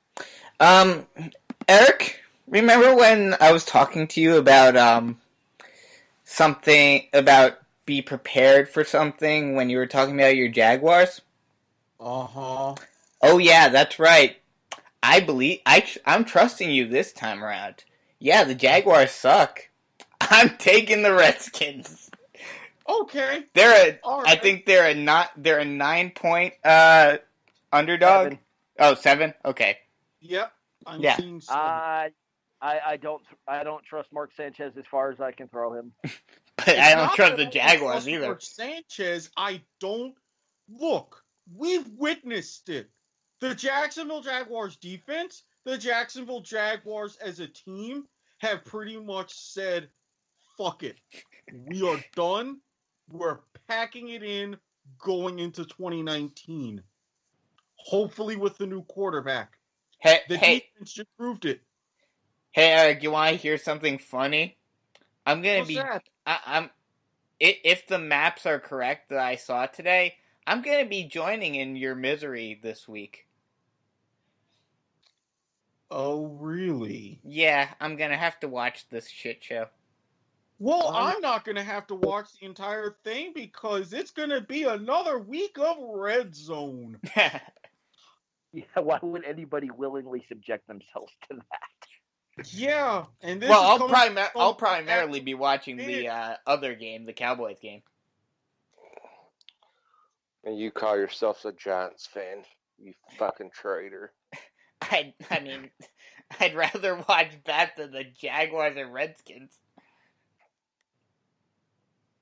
Erik, remember when I was talking to you about something about be prepared for something when you were talking about your Jaguars? Uh-huh. Oh yeah, that's right. I'm trusting you this time around. Yeah, the Jaguars suck. I'm taking the Redskins. Okay. I think they're a 9-point underdog. 7. Oh, 7? Okay. Yep. I don't trust Mark Sanchez as far as I can throw him. But I don't trust the Jaguars either. Mark Sanchez, look, we've witnessed it. The Jacksonville Jaguars defense, the Jacksonville Jaguars as a team have pretty much said, fuck it. We are done. We're packing it in going into 2019. Hopefully with the new quarterback. The defense just proved it. Hey, Erik, you want to hear something funny? What's that? If the maps are correct that I saw today, I'm going to be joining in your misery this week. Oh, really? Yeah, I'm going to have to watch this shit show. Well, I'm not going to have to watch the entire thing because it's going to be another week of Red Zone. Yeah, why would anybody willingly subject themselves to that? Yeah, and this I'll primarily be watching the other game, the Cowboys game. And you call yourself a Giants fan, you fucking traitor. I mean, I'd rather watch that than the Jaguars and Redskins.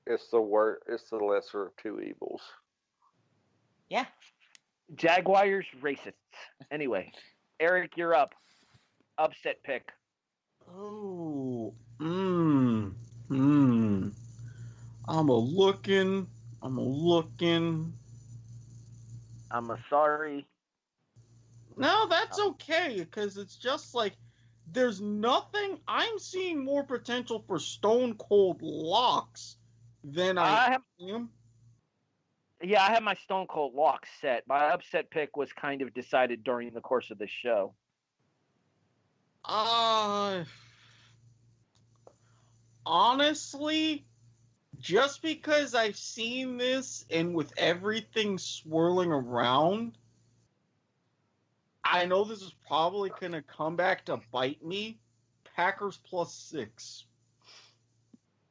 It's the lesser of two evils. Yeah. Jaguars, racists. Anyway, Erik, you're up. Upset pick. Oh. I'm looking. I'm sorry. No, that's okay, because it's just like, there's nothing. I'm seeing more potential for stone cold locks than I am. Yeah, I have my stone cold lock set. My upset pick was kind of decided during the course of the show. Honestly, just because I've seen this and with everything swirling around, I know this is probably going to come back to bite me. Packers +6.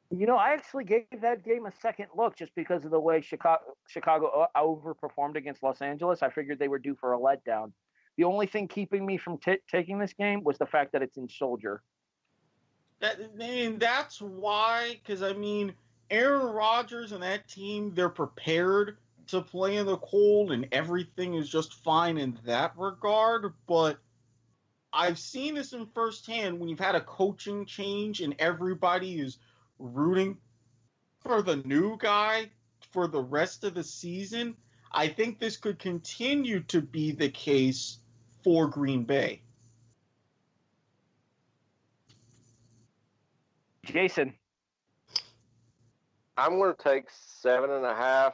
You know, I actually gave that game a second look just because of the way Chicago overperformed against Los Angeles. I figured they were due for a letdown. The only thing keeping me from taking this game was the fact that it's in Soldier. That's why, because, Aaron Rodgers and that team, they're prepared to play in the cold, and everything is just fine in that regard, but I've seen this in firsthand when you've had a coaching change and everybody is rooting for the new guy for the rest of the season. I think this could continue to be the case for Green Bay. Jason. I'm going to take 7.5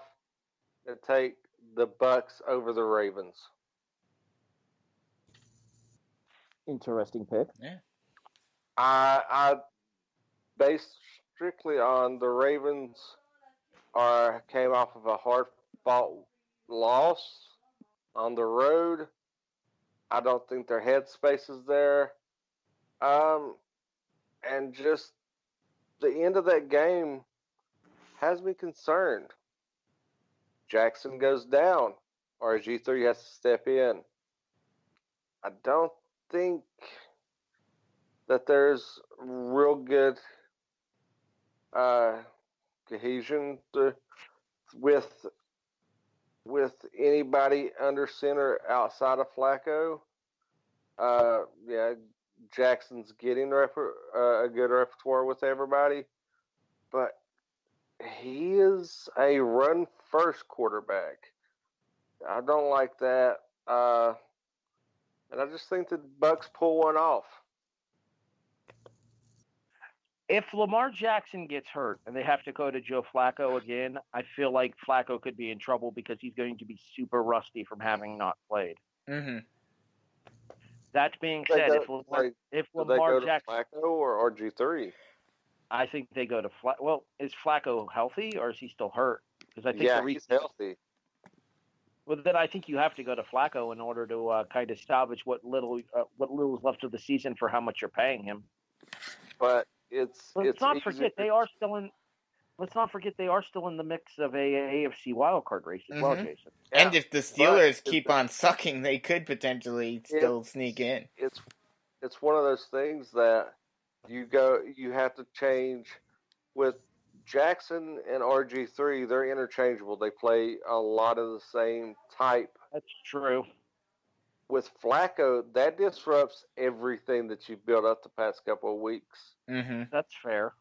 and take the Bucks over the Ravens. Interesting pick. Yeah. I based strictly on the Ravens came off of a hard-fought loss on the road. I don't think their headspace is there. And just the end of that game has me concerned. Jackson goes down. RG3 has to step in. I don't think that there's real good cohesion with anybody under center outside of Flacco. Jackson's getting a good repertoire with everybody, but he is a run-first quarterback. I don't like that, and I just think the Bucks pull one off. If Lamar Jackson gets hurt and they have to go to Joe Flacco again, I feel like Flacco could be in trouble because he's going to be super rusty from having not played. Mm-hmm. That being said, if Lamar Jackson, Flacco or RG3, I think they go to Flacco. Well, is Flacco healthy or is he still hurt? Because I think he's healthy. Well, then I think you have to go to Flacco in order to kind of salvage what little is left of the season for how much you're paying him. But let's not forget they are still in the mix of a AFC wildcard race as well, Jason. Yeah. And if the Steelers keep on sucking, they could potentially still sneak in. It's one of those things that you have to change. With Jackson and RG3, they're interchangeable. They play a lot of the same type. That's true. With Flacco, that disrupts everything that you've built up the past couple of weeks. Mm-hmm. That's fair.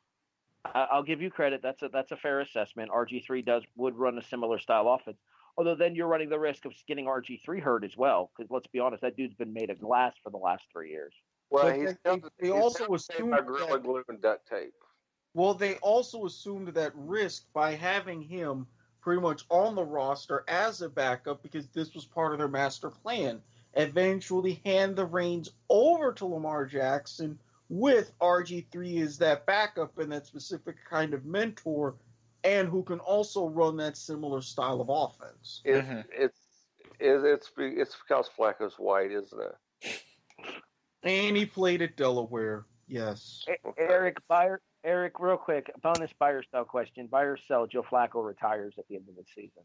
I'll give you credit. That's a fair assessment. RG3 would run a similar style offense. Although then you're running the risk of getting RG3 hurt as well. Because let's be honest, that dude's been made of glass for the last 3 years. Well, they also assumed Gorilla Glue and duct tape. Well, they also assumed that risk by having him pretty much on the roster as a backup because this was part of their master plan. Eventually hand the reins over to Lamar Jackson with RG3 as that backup and that specific kind of mentor and who can also run that similar style of offense. It's because Flacco's white, isn't it? And he played at Delaware, yes. Erik, real quick, bonus buyer sell question. Buy or sell, Joe Flacco retires at the end of the season.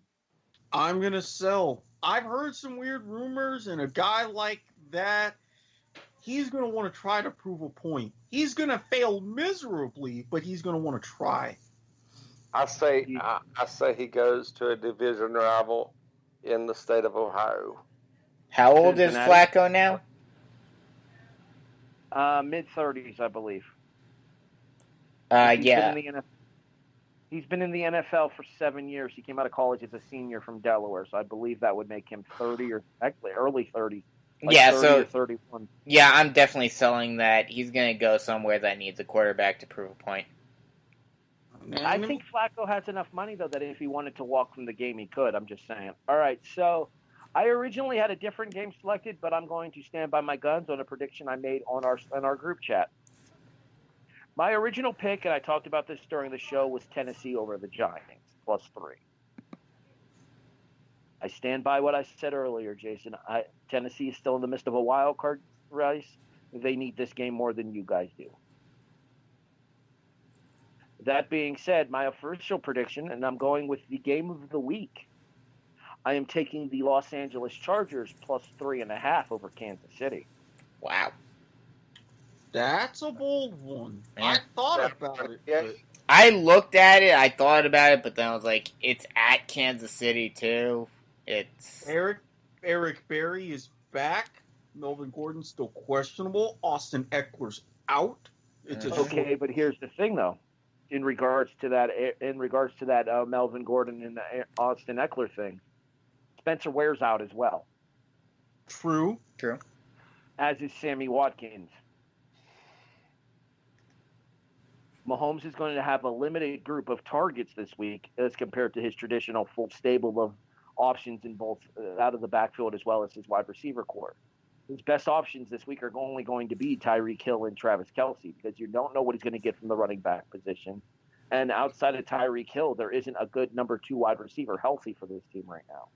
I'm going to sell. I've heard some weird rumors, and a guy like that, he's going to want to try to prove a point. He's going to fail miserably, but he's going to want to try. I say he goes to a division rival in the state of Ohio. How old is Flacco now? Mid-30s, I believe. He's been in the NFL for 7 years. He came out of college as a senior from Delaware, so I believe that would make him 30 or actually early 30s. Like 30 or 31. Yeah, I'm definitely selling that. He's going to go somewhere that needs a quarterback to prove a point. I think Flacco has enough money, though, that if he wanted to walk from the game, he could. I'm just saying. All right, so I originally had a different game selected, but I'm going to stand by my guns on a prediction I made on our group chat. My original pick, and I talked about this during the show, was Tennessee over the Giants, +3. I stand by what I said earlier, Jason. Tennessee is still in the midst of a wild card race. They need this game more than you guys do. That being said, my official prediction, and I'm going with the game of the week, I am taking the Los Angeles Chargers plus 3.5 over Kansas City. Wow. That's a bold one. I thought about it. Yeah. But... I looked at it, I thought about it, but then I was like, it's at Kansas City, too. It's... Erik Berry is back. Melvin Gordon's still questionable. Austin Eckler's out. It's okay, but here's the thing, though. In regards to that Melvin Gordon and the Austin Eckler thing, Spencer Ware's out as well. True. As is Sammy Watkins. Mahomes is going to have a limited group of targets this week as compared to his traditional full stable of options in both out of the backfield as well as his wide receiver core. His best options this week are only going to be Tyreek Hill and Travis Kelce because you don't know what he's going to get from the running back position. And outside of Tyreek Hill, there isn't a good number 2 wide receiver healthy for this team right now.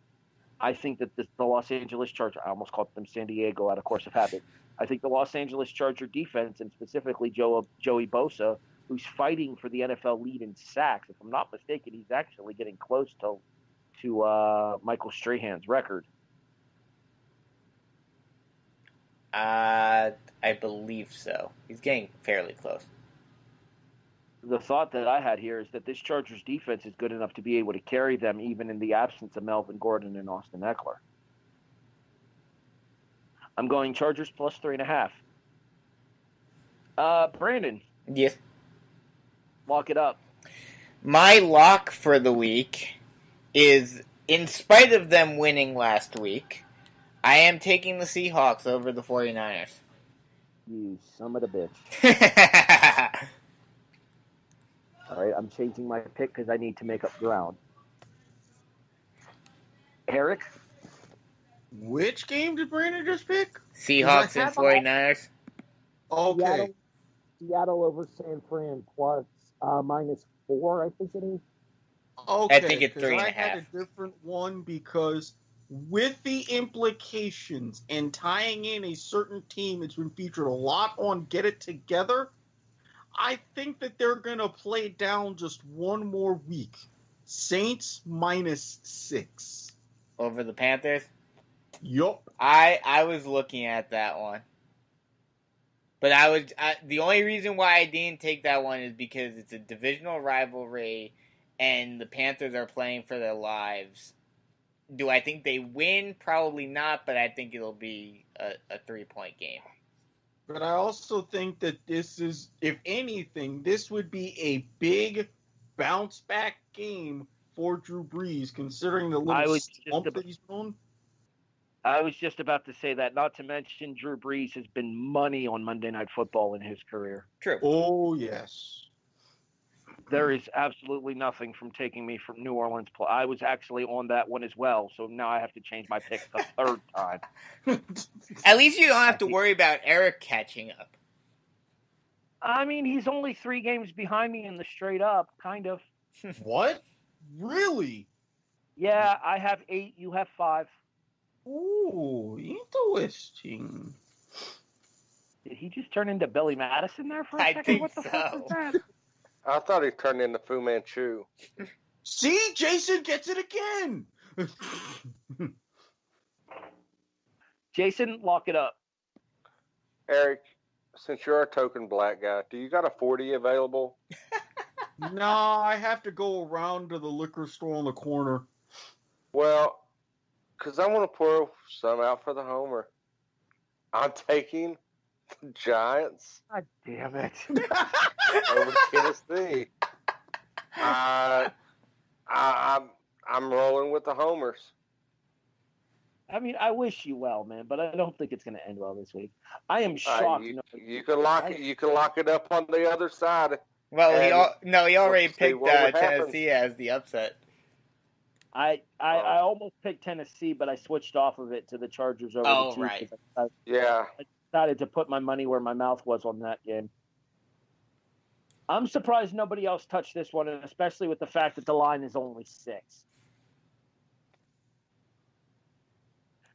I think that the Los Angeles Chargers, I almost called them San Diego out of course of habit. I think the Los Angeles Charger defense, and specifically Joey Bosa, who's fighting for the NFL lead in sacks. If I'm not mistaken, he's actually getting close to Michael Strahan's record. I believe so. He's getting fairly close. The thought that I had here is that this Chargers defense is good enough to be able to carry them even in the absence of Melvin Gordon and Austin Eckler. I'm going Chargers plus 3.5. Brandon. Yes. Lock it up. My lock for the week is, in spite of them winning last week, I am taking the Seahawks over the 49ers. You son of a bitch. All right, I'm changing my pick because I need to make up ground. Erik? Which game did Brandon just pick? Seahawks and 49ers. Okay. Seattle over San Fran plus -4, I think it is. Okay, I think it's 3.5. I had a different one because with the implications and tying in a certain team that's been featured a lot on Get It Together, I think that they're going to play down just one more week. Saints -6. Over the Panthers? Yup. I was looking at that one. But the only reason why I didn't take that one is because it's a divisional rivalry and the Panthers are playing for their lives. Do I think they win? Probably not, but I think it'll be a 3-point game. But I also think that this is, if anything, this would be a big bounce-back game for Drew Brees, considering the little slump that he's on. I was just about to say that, not to mention Drew Brees has been money on Monday Night Football in his career. True. Oh, yes. There is absolutely nothing from taking me from New Orleans. I was actually on that one as well, so now I have to change my pick the third time. At least you don't have to worry about Erik catching up. I mean, he's only 3 games behind me in the straight up, kind of. What? Really? Yeah, I have 8, you have 5. Ooh, interesting. Did he just turn into Billy Madison there for a second? Think What the so. fuck was that? I thought he turned into Fu Manchu. See, Jason gets it again. Jason, lock it up. Erik, since you're a token black guy, do you got a 40 available? No, I have to go around to the liquor store on the corner. Well, because I want to pour some out for the homer. I'm taking the Giants God damn it. over Tennessee. I'm rolling with the homers. I mean, I wish you well, man, but I don't think it's going to end well this week. I am shocked. You can lock it. You can lock it up on the other side. Well, he already see picked what Tennessee as the upset. I almost picked Tennessee, but I switched off of it to the Chargers over the Chiefs. Right. Yeah. I decided to put my money where my mouth was on that game. I'm surprised nobody else touched this one, and especially with the fact that the line is only 6.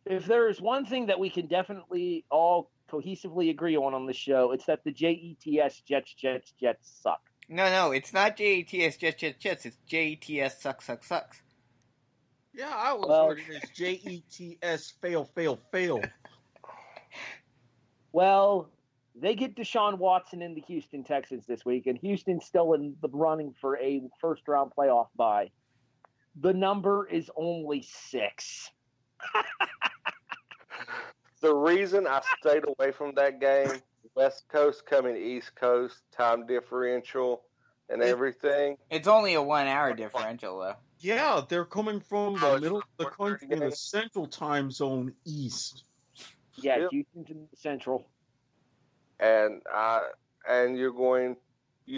If there is one thing that we can definitely all cohesively agree on this show, it's that the Jets suck. No, it's not Jets, Jets. It's Jets sucks. Yeah, I always heard it as JETS, fail. Well, they get Deshaun Watson in the Houston Texans this week, and Houston's still in the running for a first-round playoff bye. The number is only 6. The reason I stayed away from that game, West Coast coming East Coast, time differential, and everything. It's only a 1 hour differential, though. Yeah, they're coming from the middle of the country in the central time zone east. Yeah, yep. Houston's in the central. And you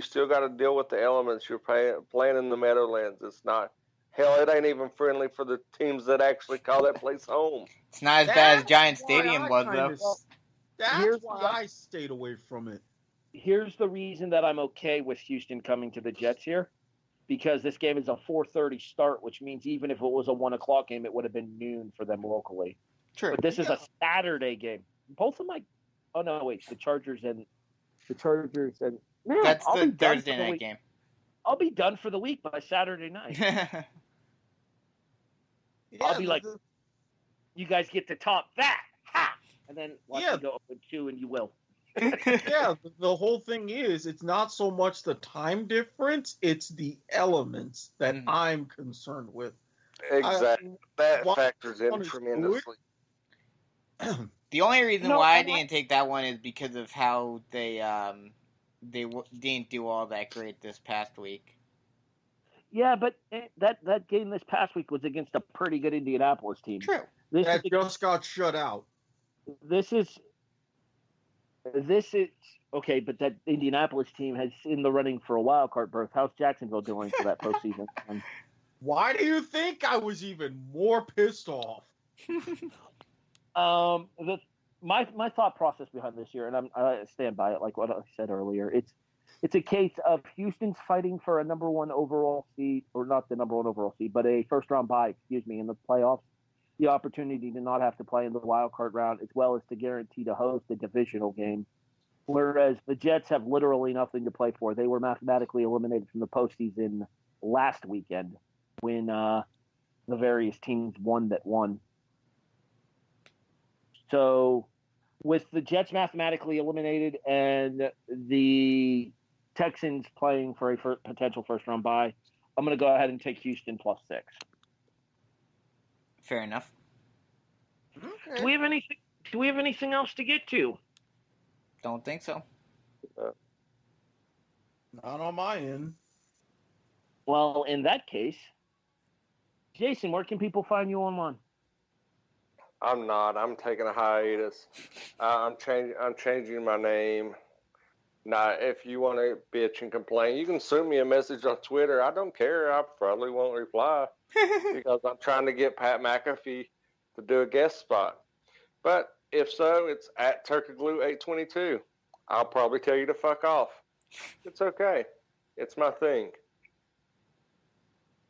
still got to deal with the elements. You're playing in the Meadowlands. It's not, hell, it ain't even friendly for the teams that actually call that place home. It's not as bad as Giant Stadium was, though. That's why I stayed away from it. Here's the reason that I'm okay with Houston coming to the Jets here. Because this game is a 4:30 start, which means even if it was a 1 o'clock game, it would have been noon for them locally. True. But this is a Saturday game. Both of my, the Chargers and man, that's the Thursday night game. I'll be done for the week by Saturday night. I'll be like, you guys get to top that, ha! And then watch me go 0-2, and you will. Yeah, the whole thing is, it's not so much the time difference, it's the elements that I'm concerned with. Exactly. That factors in tremendously. The only reason why I didn't take that one is because of how they didn't do all that great this past week. Yeah, but that game this past week was against a pretty good Indianapolis team. True. That just got shut out. This is okay, but that Indianapolis team has in the running for a wild card berth. How's Jacksonville doing for that postseason? Why do you think I was even more pissed off? My thought process behind this year, and I stand by it, like what I said earlier. It's a case of Houston's fighting for a number 1 overall seed, or not the number 1 overall seed, but a first round bye, in the playoffs. The opportunity to not have to play in the wild card round, as well as to guarantee to host a divisional game. Whereas the Jets have literally nothing to play for. They were mathematically eliminated from the postseason last weekend when the various teams won. So with the Jets mathematically eliminated and the Texans playing for a potential first-round bye, I'm going to go ahead and take Houston +6. Fair enough. Okay. Do we have anything else to get to? Don't think so. Not on my end. Well, in that case, Jason, where can people find you online? I'm not. I'm taking a hiatus. I'm changing my name. Now, if you want to bitch and complain, you can send me a message on Twitter. I don't care. I probably won't reply because I'm trying to get Pat McAfee to do a guest spot. But if so, it's at TurkeyGlue822. I'll probably tell you to fuck off. It's okay. It's my thing.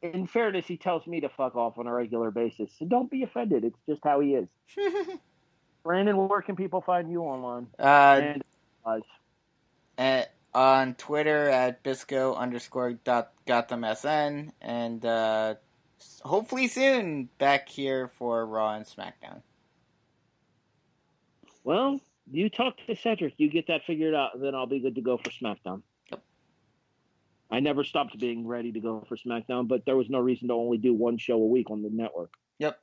In fairness, he tells me to fuck off on a regular basis. So don't be offended. It's just how he is. Brandon, where can people find you online? On Twitter at Bisco_GothamSN. And hopefully soon back here for Raw and SmackDown. Well, you talk to Cedric. You get that figured out, and then I'll be good to go for SmackDown. Yep. I never stopped being ready to go for SmackDown, but there was no reason to only do one show a week on the network. Yep.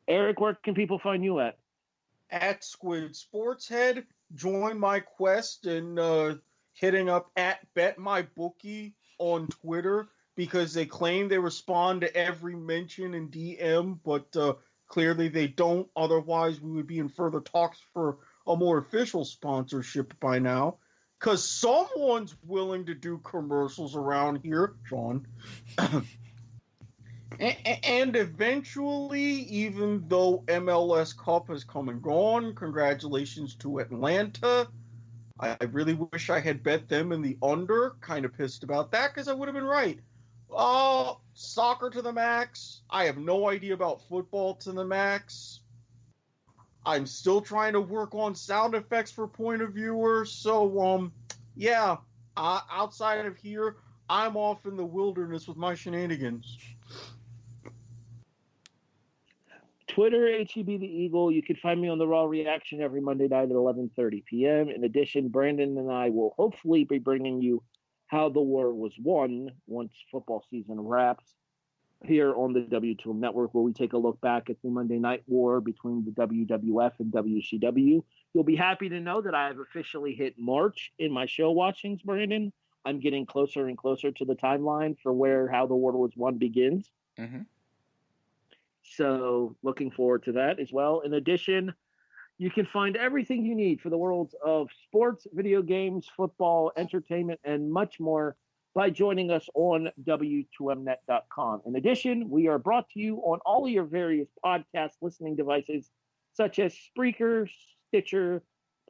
Erik, where can people find you at? At Squid Sportshead. Join my quest in hitting up at BetMyBookie on Twitter because they claim they respond to every mention in DM, but clearly they don't. Otherwise, we would be in further talks for a more official sponsorship by now. Because someone's willing to do commercials around here, Sean. And eventually, even though MLS Cup has come and gone, congratulations to Atlanta. I really wish I had bet them in the under. Kind of pissed about that because I would have been right. Soccer to the max. I have no idea about football to the max. I'm still trying to work on sound effects for point of viewer. So, outside of here, I'm off in the wilderness with my shenanigans. Twitter, HEB the Eagle. You can find me on the Raw Reaction every Monday night at 11:30 p.m. In addition, Brandon and I will hopefully be bringing you How the War Was Won once football season wraps here on the W2M Network, where we take a look back at the Monday Night War between the WWF and WCW. You'll be happy to know that I have officially hit March in my show watchings, Brandon. I'm getting closer and closer to the timeline for where How the War Was Won begins. Mm-hmm. So looking forward to that as well. In addition, you can find everything you need for the worlds of sports, video games, football, entertainment, and much more by joining us on W2Mnet.com. In addition, we are brought to you on all of your various podcast listening devices, such as Spreaker, Stitcher,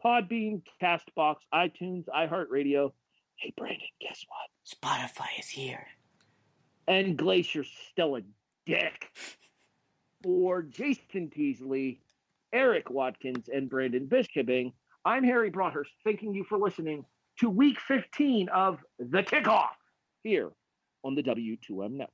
Podbean, CastBox, iTunes, iHeartRadio. Hey, Brandon, guess what? Spotify is here. And Glacier's still a dick. For Jason Teasley, Erik Watkins, and Brandon Biskobing, I'm Harry Broadhurst, thanking you for listening to Week 15 of The Kickoff here on the W2M Network.